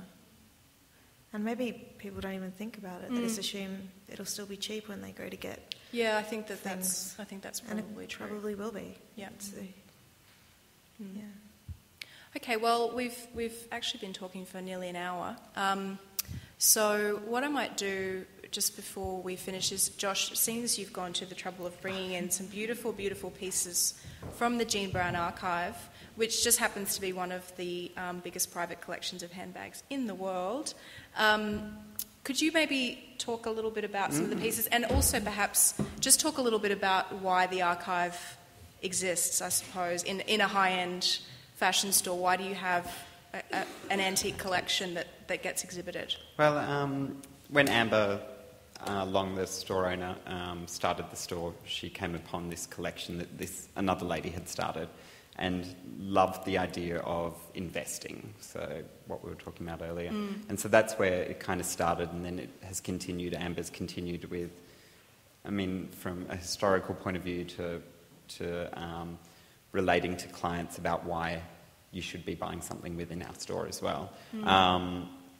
And maybe people don't even think about it. They just assume it'll still be cheap when they go to get. Yeah, I think that's and probably it true. probably will be. Yeah. Yeah. Okay, well, we've actually been talking for nearly an hour. So what I might do just before we finish is, Josh, seeing as you've gone to the trouble of bringing in some beautiful, beautiful pieces from the Jean Brown Archive, which just happens to be one of the biggest private collections of handbags in the world, could you maybe talk a little bit about some of the pieces, and also perhaps just talk a little bit about why the archive exists, I suppose, in a high-end fashion store? Why do you have an antique collection that gets exhibited? Well, when Amber Long, the store owner, started the store, she came upon this collection that another lady had started and loved the idea of investing, so what we were talking about earlier. And so that's where it kind of started, and then it has continued. Amber's continued with, from a historical point of view to relating to clients about why you should be buying something within our store as well.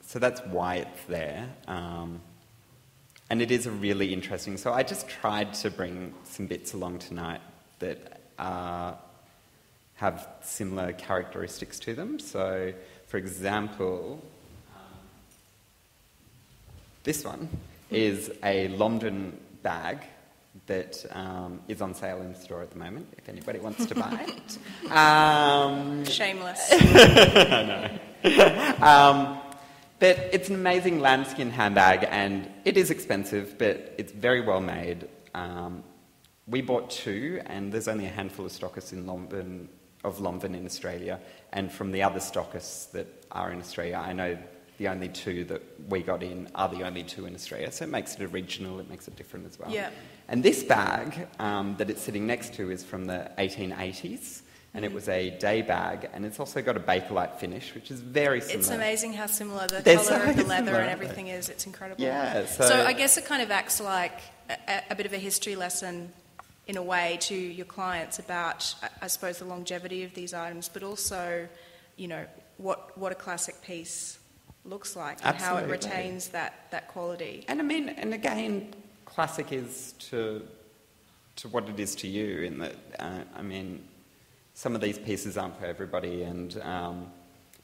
So that's why it's there. And it is a really interesting... So I just tried to bring some bits along tonight that have similar characteristics to them. So, for example, this one is a London bag that is on sale in the store at the moment, if anybody wants to buy it. Shameless. I know. But it's an amazing lambskin handbag, and it is expensive, but it's very well made. We bought 2, and there's only a handful of stockists in Lomvin in Australia, and from the other stockists that are in Australia, I know the only 2 that we got in are the only 2 in Australia, so it makes it original, it makes it different as well. Yeah. And this bag that it's sitting next to is from the 1880s, and it was a day bag, and it's also got a Bakelite finish, which is very similar. It's amazing how similar the They're colour so of the leather similar, and everything is. It's incredible. Yeah, So I guess it kind of acts like a bit of a history lesson in a way to your clients about, I suppose, the longevity of these items, but also, you know, what a classic piece looks like and Absolutely. how it retains that quality. And I mean, and again, classic is to what it is to you, in that, I mean, some of these pieces aren't for everybody, and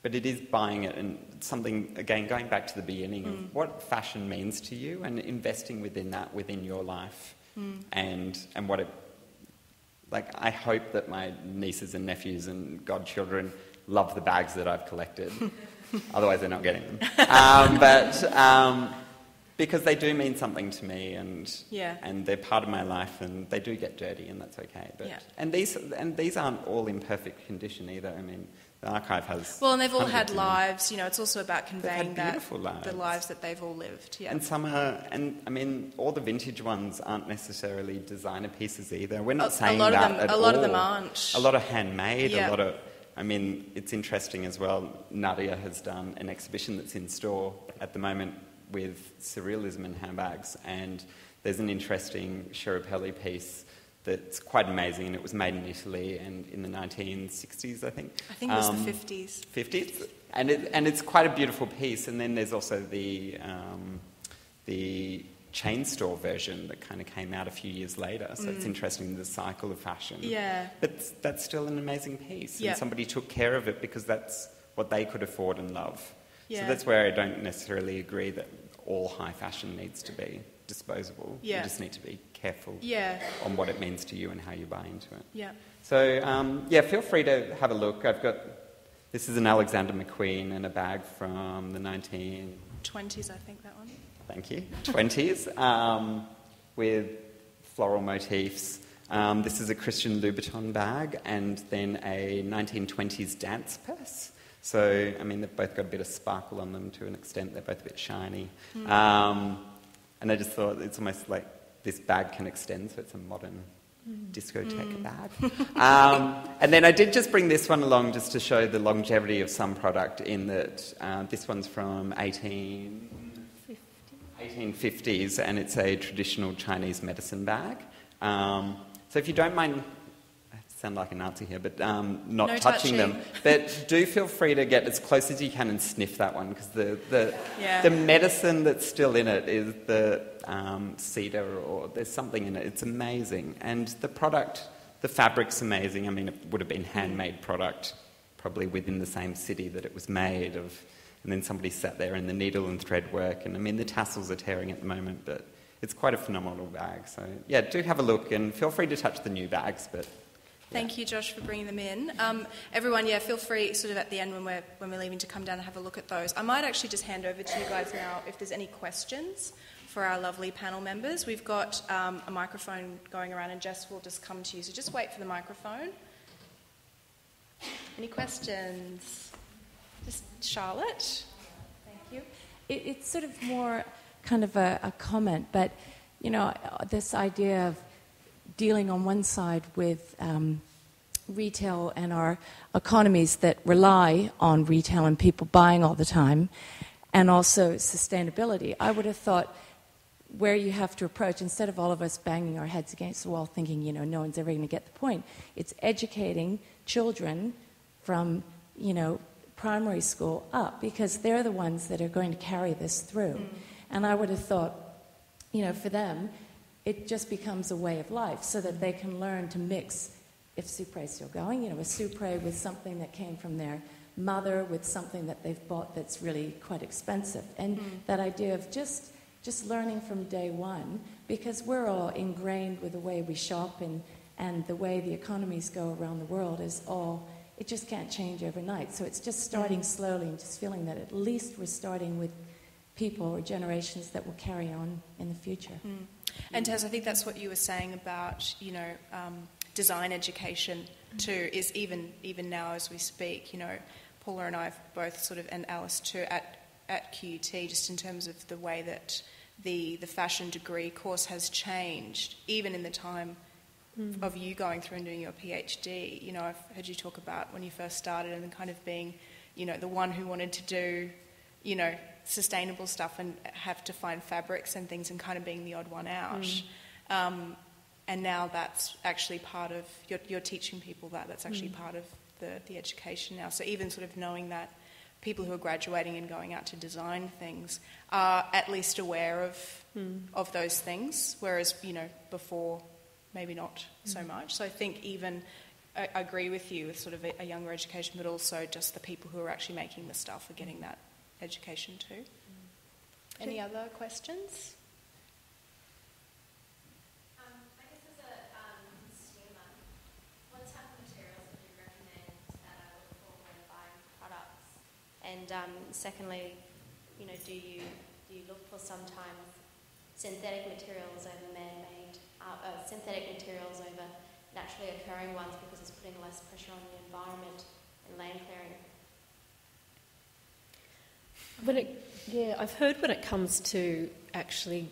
but it is buying it and something, again, going back to the beginning of what fashion means to you and investing within that, within your life, and what it, like, I hope that my nieces and nephews and godchildren love the bags that I've collected. Otherwise, they're not getting them. Because they do mean something to me, and they're part of my life, and they do get dirty, and that's okay. But and these aren't all in perfect condition either. I mean, the archive has and they've all had lives. You know, it's also about conveying lives. the lives that they've all lived. Yeah. And some are, and I mean, all the vintage ones aren't necessarily designer pieces either. We're not saying that at all. A lot of them aren't. A lot of handmade. A lot of. I mean, it's interesting as well. Nadia has done an exhibition that's in store at the moment with surrealism and handbags, and there's an interesting Schiaparelli piece that's quite amazing, and it was made in Italy and in the 1960s, I think. I think it was the 50s. 50s, and it's quite a beautiful piece. And then there's also the chain store version that kind of came out a few years later. So it's interesting, the cycle of fashion. Yeah. But that's still an amazing piece, and somebody took care of it because that's what they could afford and love. Yeah. So that's where I don't necessarily agree that all high fashion needs to be disposable. Yeah. You just need to be careful on what it means to you and how you buy into it. Yeah. So, feel free to have a look. This is an Alexander McQueen and a bag from the 20s, I think, that one. Thank you. 20s, with floral motifs. This is a Christian Louboutin bag, and then a 1920s dance purse. So, I mean, they've both got a bit of sparkle on them to an extent. They're both a bit shiny. And I just thought it's almost like this bag can extend, so it's a modern discotheque bag. And then I did just bring this one along just to show the longevity of some product, in that this one's from 1850s, and it's a traditional Chinese medicine bag. So if you don't mind, I sound like a Nazi here, but not touching them. But do feel free to get as close as you can and sniff that one, because the medicine that's still in it is the cedar, or there's something in it. It's amazing. And the product, the fabric's amazing. I mean, it would have been handmade product, probably within the same city that it was made of. And then somebody sat there in the needle and thread work. And I mean, the tassels are tearing at the moment, but it's quite a phenomenal bag. So yeah, do have a look, and feel free to touch the new bags. But Thank you, Josh, for bringing them in. Everyone, feel free sort of at the end when we're leaving to come down and have a look at those. I might actually just hand over to you guys now if there's any questions for our lovely panel members. We've got a microphone going around, and Jess will just come to you. So just wait for the microphone. Any questions? Just Charlotte. Thank you. It's sort of more kind of a comment, but, this idea of dealing on one side with retail and our economies that rely on retail and people buying all the time, and also sustainability. I would have thought where you have to approach, instead of all of us banging our heads against the wall thinking, no one's ever going to get the point, it's educating children from, primary school up, because they're the ones that are going to carry this through. And I would have thought, for them, it just becomes a way of life, so that they can learn to mix, if Supre is still going, a Supre with something that came from their mother, with something that they've bought that's really quite expensive. And that idea of just learning from day one, because we're all ingrained with the way we shop and the way the economies go around the world is all it just can't change overnight. So it's just starting slowly and just feeling that at least we're starting with people or generations that will carry on in the future. And Tez, I think that's what you were saying about, design education too, is even now as we speak, Paula and I have both sort of, and Alice too, at QUT, just in terms of the way that the fashion degree course has changed, even in the time of you going through and doing your PhD. I've heard you talk about when you first started and kind of being, the one who wanted to do, sustainable stuff and have to find fabrics and things and kind of being the odd one out. And now that's actually part of, you're teaching people that's actually part of the education now. So even sort of knowing that people who are graduating and going out to design things are at least aware of those things, whereas, before maybe not so much. So I think even, I agree with you with sort of a younger education, but also just the people who are actually making the stuff are getting that education too. Any other questions? I guess as a consumer, what type of materials would you recommend that I look for when buying products? And secondly, do you look for sometimes synthetic materials over man-made, synthetic materials over naturally occurring ones because it's putting less pressure on the environment and land clearing? I've heard when it comes to actually,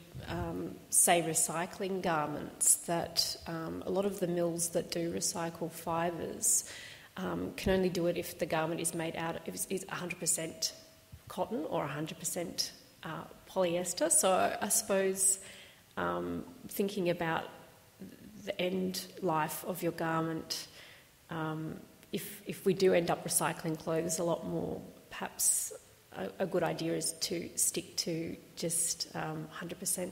say, recycling garments, that a lot of the mills that do recycle fibres can only do it if the garment is made out is 100% cotton or 100% polyester. So I suppose thinking about the end life of your garment, if we do end up recycling clothes a lot more, perhaps a good idea is to stick to just 100%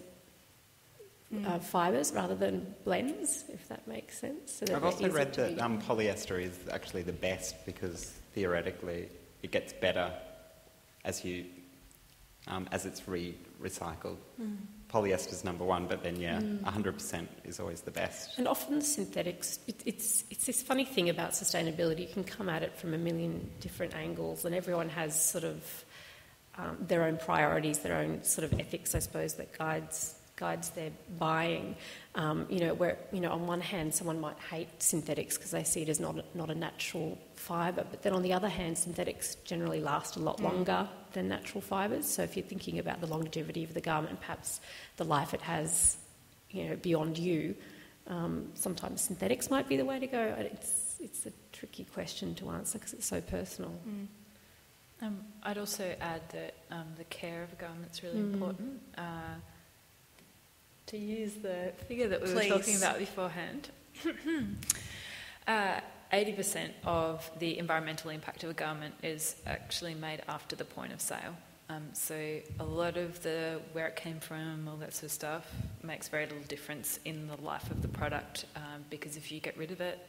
fibres rather than blends, if that makes sense. So I've also read that polyester is actually the best because theoretically it gets better as it's recycled. Polyester's number one, but then 100% is always the best. And often the synthetics, it's this funny thing about sustainability. You can come at it from a million different angles, and everyone has sort of their own priorities, their own sort of ethics, I suppose, that guides their buying. Where on one hand, someone might hate synthetics because they see it as not a natural fibre, but then on the other hand, synthetics generally last a lot longer than natural fibres. So if you're thinking about the longevity of the garment and perhaps the life it has, beyond you, sometimes synthetics might be the way to go. It's a tricky question to answer because it's so personal. I'd also add that the care of a garment's really important. To use the figure that we were talking about beforehand, 80% of the environmental impact of a garment is actually made after the point of sale. So a lot of where it came from, all that sort of stuff, makes very little difference in the life of the product because if you get rid of it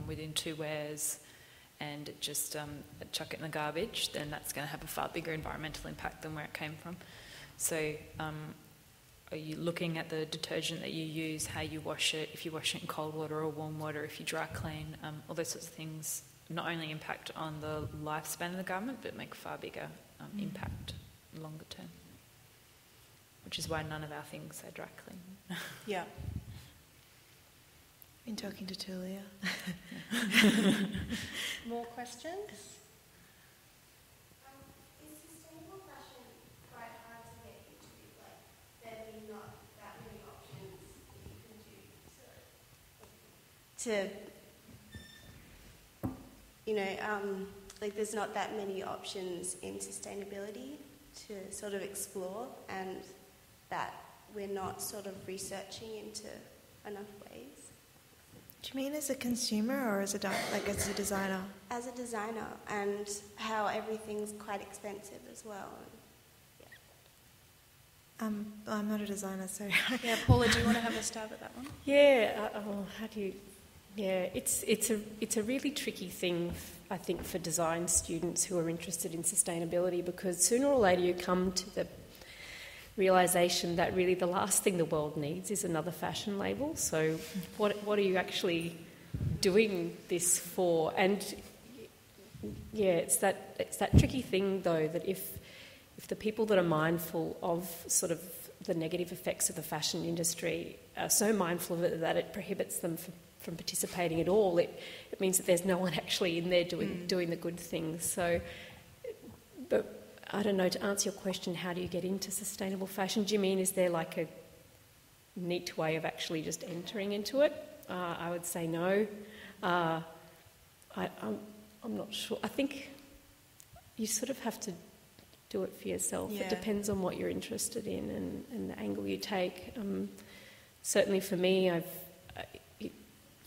within 2 wears and just chuck it in the garbage, then that's going to have a far bigger environmental impact than where it came from. So are you looking at the detergent that you use, how you wash it, if you wash it in cold water or warm water, if you dry clean, all those sorts of things not only impact on the lifespan of the garment, but make far bigger impact longer term, which is why none of our things are dry clean. Yeah. Been talking to Tulia. More questions? Is sustainable fashion quite hard to get into? Like, there being not that many options that you can do? There's not that many options in sustainability to sort of explore, and that we're not sort of researching into enough ways. Do you mean as a consumer or as a designer? As a designer, and how everything's quite expensive as well. I'm not a designer, so... Yeah, Paula, do you want to have a stab at that one? It's a really tricky thing, I think, for design students who are interested in sustainability, because sooner or later you come to the realisation that really the last thing the world needs is another fashion label. So what are you actually doing this for? And Yeah, it's that tricky thing though, that if the people that are mindful of sort of the negative effects of the fashion industry are so mindful of it that it prohibits them from participating at all, it means that there's no one actually in there doing the good things. So, but I don't know, to answer your question, how do you get into sustainable fashion? Do you mean, is there like a neat way of actually just entering into it? I would say no. I'm not sure. I think you sort of have to do it for yourself. Yeah. It depends on what you're interested in and the angle you take. Certainly for me,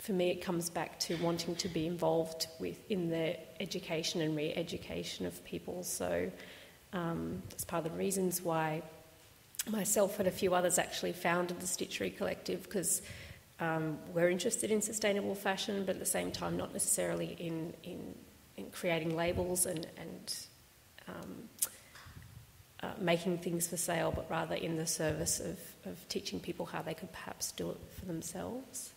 it comes back to wanting to be involved in the education and re-education of people. So that's part of the reasons why myself and a few others actually founded the Stitchery Collective, because we're interested in sustainable fashion, but at the same time not necessarily in creating labels and making things for sale, but rather in the service of teaching people how they could perhaps do it for themselves.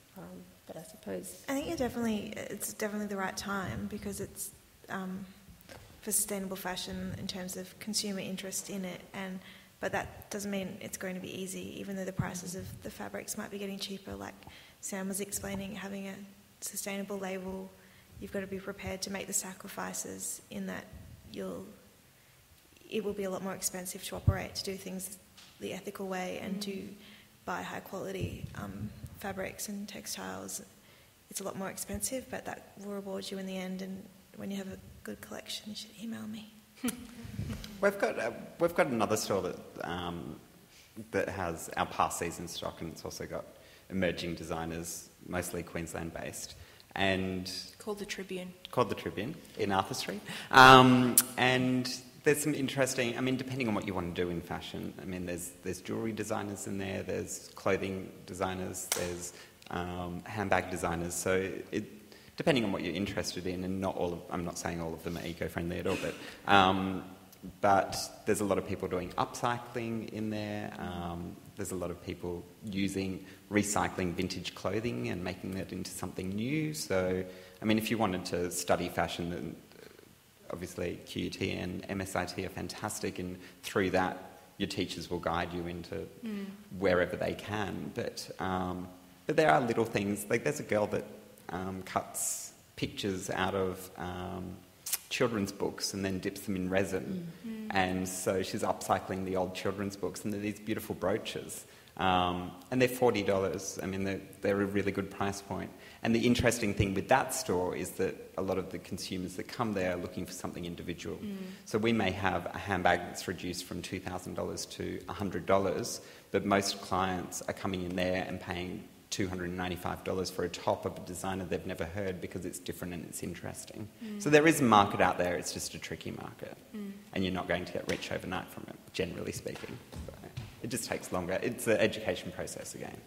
But I suppose... I think it's definitely the right time, because it's for sustainable fashion in terms of consumer interest in it, but that doesn't mean it's going to be easy, even though the prices of the fabrics might be getting cheaper. Like Sam was explaining, having a sustainable label, you've got to be prepared to make the sacrifices in that it will be a lot more expensive to operate, to do things the ethical way and to buy high quality fabrics and textiles. It's a lot more expensive, but that will reward you in the end, and when you have a good collection, you should email me. We've got another store that has our past season stock, and it's also got emerging designers, mostly Queensland based, and Called the Tribune in Arthur Street. And there's some interesting, I mean, depending on what you want to do in fashion, I mean, there's jewellery designers in there, there's clothing designers, there's handbag designers, so depending on what you're interested in, and I'm not saying all of them are eco-friendly at all, but there's a lot of people doing upcycling in there. There's a lot of people recycling vintage clothing and making that into something new. So, I mean, if you wanted to study fashion, then obviously QUT and MSIT are fantastic, and through that your teachers will guide you into wherever they can. But there are little things, like there's a girl that cuts pictures out of children's books and then dips them in resin, and so she's upcycling the old children's books, and they're these beautiful brooches, and they're $40. I mean, they're a really good price point. And the interesting thing with that store is that a lot of the consumers that come there are looking for something individual. So we may have a handbag that's reduced from $2,000 to $100, but most clients are coming in there and paying $295 for a top of a designer they've never heard, because it's different and it's interesting. So there is a market out there, it's just a tricky market. And you're not going to get rich overnight from it, generally speaking. So it just takes longer. It's an education process again.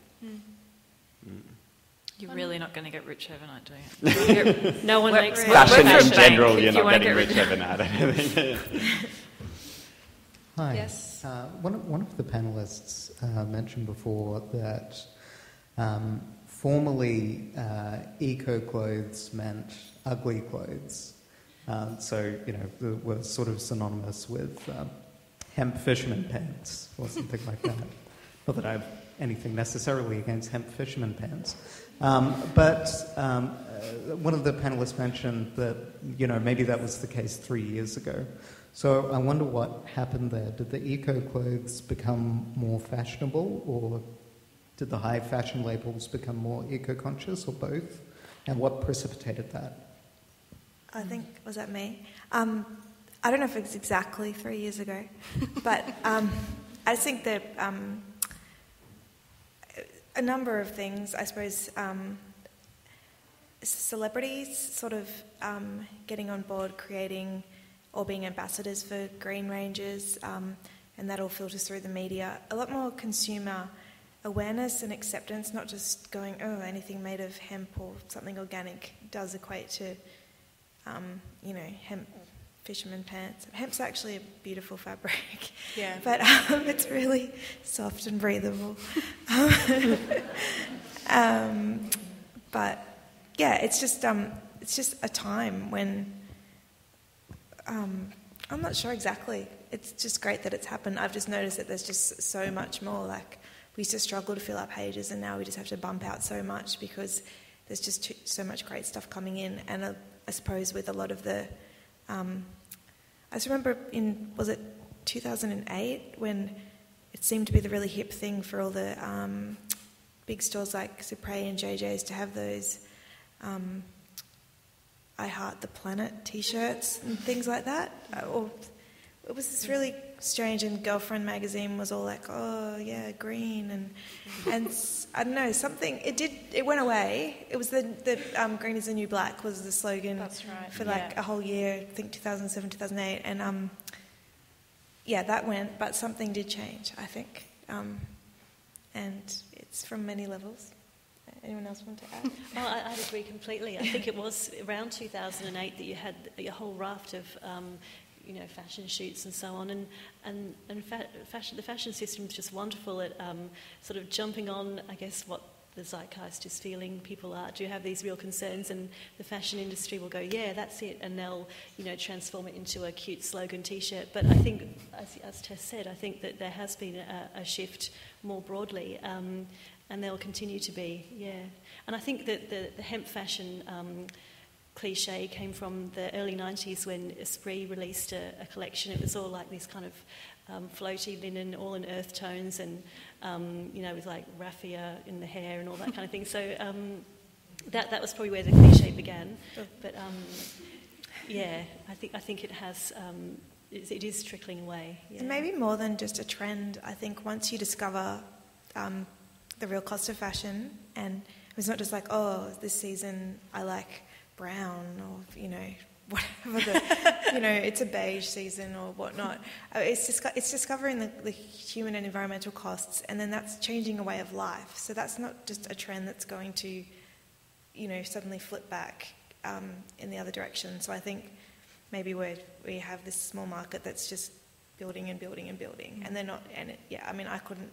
You're really not going to get rich overnight doing it. No one makes fashion work for in a general, bank you're if you not want to getting get rich overnight, I think. Hi. Yes. One of the panellists mentioned before that formerly eco-clothes meant ugly clothes. So, were sort of synonymous with hemp fisherman pants or something like that. Not that I have anything necessarily against hemp fisherman pants. But one of the panellists mentioned that, maybe that was the case 3 years ago. So I wonder what happened there. Did the eco-clothes become more fashionable, or did the high fashion labels become more eco-conscious, or both? And what precipitated that? I think, was that me? I don't know if it's exactly 3 years ago, but I just think that a number of things, I suppose, celebrities sort of getting on board, creating or being ambassadors for green ranges, and that all filters through the media. A lot more consumer awareness and acceptance, not just going, oh, anything made of hemp or something organic does equate to, hemp fisherman pants. Hemp's actually a beautiful fabric. Yeah. But it's really soft and breathable. But yeah, it's just a time when I'm not sure exactly. It's just great that it's happened. I've just noticed that there's just so much more. Like, we used to struggle to fill our pages, and now we just have to bump out so much because there's just so much great stuff coming in. And I suppose with a lot of the... I just remember was it 2008 when it seemed to be the really hip thing for all the big stores like Supre and JJ's to have those I Heart the Planet t-shirts and things like that. Or it was this really strange, and Girlfriend magazine was all like, oh yeah, green, and I don't know, something, it went away. It was the green is the new black was the slogan. That's right. For like a whole year, I think 2007, 2008, and that went, but something did change, I think, and it's from many levels. Anyone else want to add? Oh, I'd agree completely. I think it was around 2008 that you had a whole raft of fashion shoots and so on, and the fashion system is just wonderful at sort of jumping on, I guess, what the zeitgeist is feeling. People do have these real concerns, and the fashion industry will go, yeah, that's it, and they'll transform it into a cute slogan T-shirt. But I think, as Tess said, I think that there has been a shift more broadly. And they'll continue to be, yeah. And I think that the hemp fashion cliche came from the early 90s when Esprit released a collection. It was all like this kind of floaty linen, all in earth tones, and with like raffia in the hair and all that kind of thing. So that was probably where the cliche began. But I think it has. It is trickling away. Yeah. And maybe more than just a trend. I think once you discover the real cost of fashion, and it's not just like, oh, this season I like brown, or whatever it's a beige season or whatnot. It's discovering the human and environmental costs, and then that's changing a way of life. So that's not just a trend that's going to suddenly flip back in the other direction. So I think maybe we have this small market that's just building and building and building, and they're not. I couldn't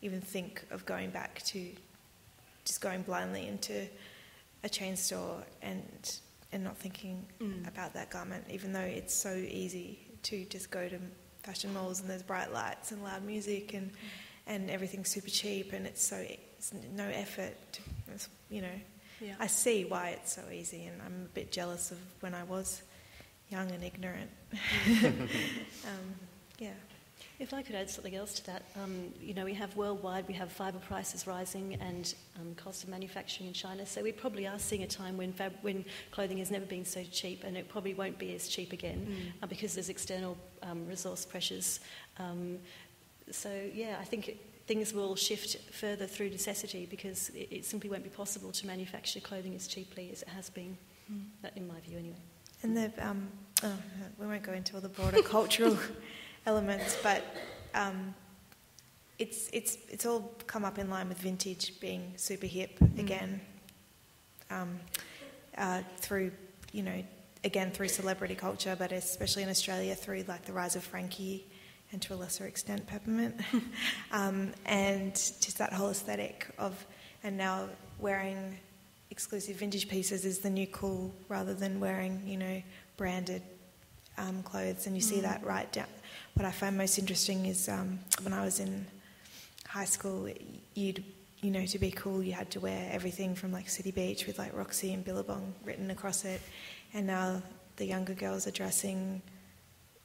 even think of going back to just going blindly into a chain store and not thinking about that garment, even though it's so easy to just go to fashion malls and there's bright lights and loud music and everything's super cheap, and it's no effort to, I see why it's so easy, and I'm a bit jealous of when I was young and ignorant. If I could add something else to that, we have worldwide, we have fibre prices rising and cost of manufacturing in China, so we probably are seeing a time when clothing has never been so cheap, and it probably won't be as cheap again because there's external resource pressures. I think things will shift further through necessity because it simply won't be possible to manufacture clothing as cheaply as it has been, in my view anyway. And we won't go into all the broader cultural elements, but it's all come up in line with vintage being super hip again, through through celebrity culture, but especially in Australia through like the rise of Frankie and to a lesser extent Peppermint, and just that whole aesthetic of, and now wearing exclusive vintage pieces is the new cool rather than wearing branded clothes, and you see that right down. What I find most interesting is when I was in high school, to be cool, you had to wear everything from like City Beach with like Roxy and Billabong written across it, and now the younger girls are dressing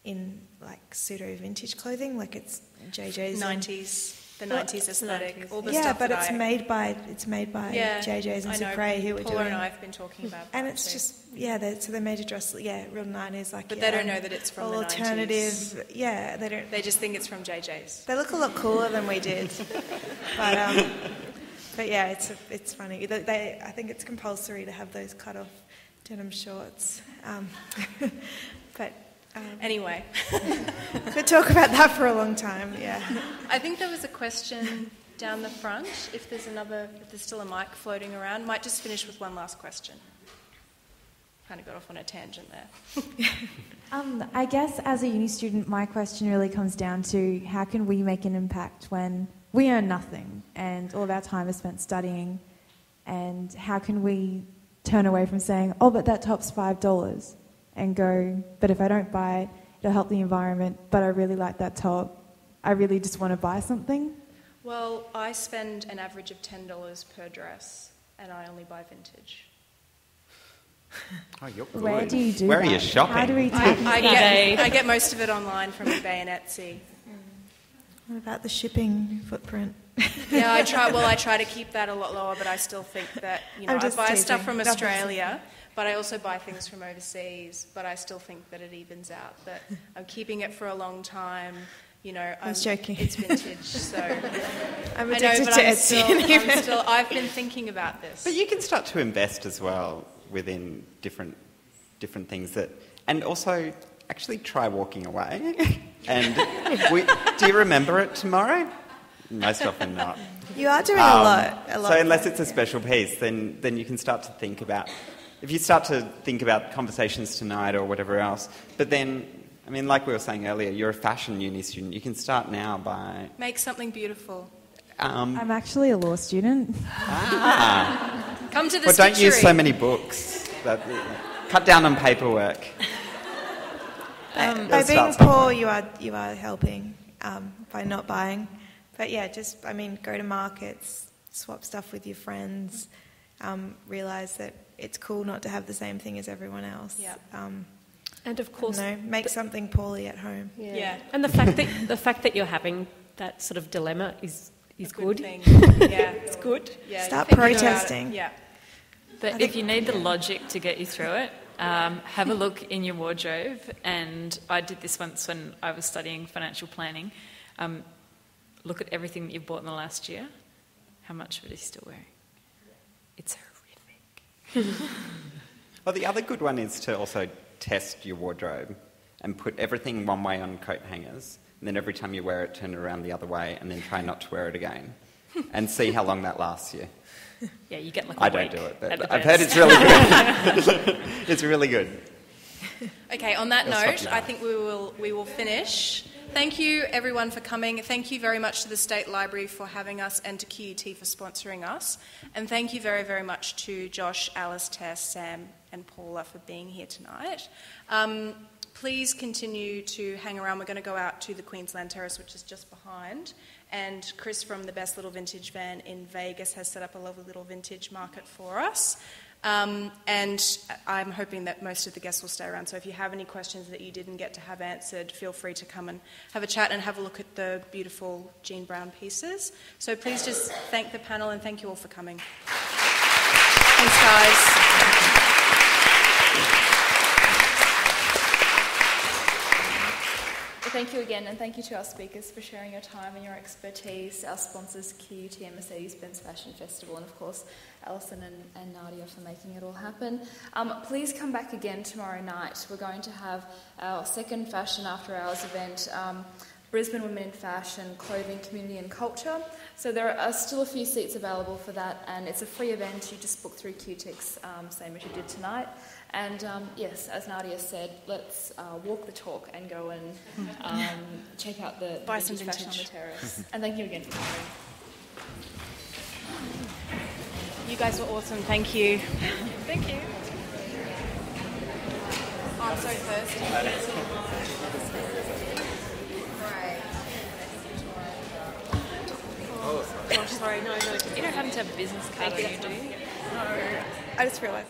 in like pseudo vintage clothing, like it's JJ's 90s. The 90s aesthetic, all the yeah, stuff but it's made by JJ's and Supre who are Paula doing. and I have been talking about and that it's too. just so they made a dress, real 90s, like. But they don't know that it's from the 90s. Alternative, they don't. They just think it's from JJ's. They look a lot cooler than we did, but yeah, it's funny. I think it's compulsory to have those cut off denim shorts, but. Anyway. Could talk about that for a long time, yeah. I think there was a question down the front. If there's still a mic floating around, might just finish with one last question. Kind of got off on a tangent there. I guess as a uni student, my question really comes down to how can we make an impact when we earn nothing and all of our time is spent studying, and how can we turn away from saying, oh, but that top's $5, and go, but if I don't buy it, it'll help the environment, but I really like that top. I really just want to buy something. Well, I spend an average of $10 per dress, and I only buy vintage. Oh, you're good. Where do you do Where that? are you shopping? How do we take I get most of it online from eBay and Etsy. What about the shipping footprint? Yeah, I try to keep that a lot lower, but I still think that, I buy stuff from Australia, but I also buy things from overseas, but I still think that it evens out, that I'm keeping it for a long time. I was joking. It's vintage, so I'm addicted to Etsy. I've been thinking about this. But you can start to invest as well within different things and also actually try walking away. And do you remember it tomorrow? Most often not. You are doing a lot. So unless it's a special piece, then you can start to think about. If you start to think about conversations tonight or whatever else, but then. I mean, like we were saying earlier, you're a fashion uni student. You can start now by... Make something beautiful. I'm actually a law student. Come to the Well, don't use so many books. Cut down on paperwork. By being poor, you are helping by not buying. But yeah, go to markets, swap stuff with your friends, realise that it's cool not to have the same thing as everyone else. Yeah. And of course, make something poorly at home. Yeah. And the fact that you're having that sort of dilemma is good. Thing. Yeah, it's good. Yeah, start protesting. Yeah. But if you need the logic to get you through it, have a look in your wardrobe. And I did this once when I was studying financial planning. Look at everything that you've bought in the last year. How much of it are you still wearing? It's horrific. Well, the other good one is to also test your wardrobe and put everything one way on coat hangers, and then every time you wear it, turn it around the other way, and then try not to wear it again, and see how long that lasts you. Yeah, you get like a I week don't do it, at but the I've heard best. it's really good. It's really good. Okay, on that That's note, what I think we will finish. Thank you, everyone, for coming. Thank you very much to the State Library for having us and to QUT for sponsoring us. And thank you very, very much to Josh, Alice, Tess, Sam and Paula for being here tonight. Please continue to hang around. We're going to go out to the Queensland Terrace, which is just behind. And Chris from the Best Little Vintage Van in Vegas has set up a lovely little vintage market for us. And I'm hoping that most of the guests will stay around. So if you have any questions that you didn't get to have answered, feel free to come and have a chat and have a look at the beautiful Jean Brown pieces. So please just thank the panel and thank you all for coming. Thanks, guys. Thank you again, and thank you to our speakers for sharing your time and your expertise, our sponsors, QUT and Mercedes-Benz Fashion Festival, and of course, Allison and Nadia for making it all happen. Please come back again tomorrow night. We're going to have our second Fashion After Hours event, Brisbane Women in Fashion, Clothing, Community and Culture. So there are still a few seats available for that, and it's a free event. You just book through QTix, same as you did tonight. And yes, as Nadia said, let's walk the talk and go and check out the vintage fashion on the terrace. And thank you again for coming. You guys were awesome. Thank you. Thank you. Oh, I'm so thirsty. Oh, sorry, no. You don't happen to have a business card on you, do you? No, I just realised.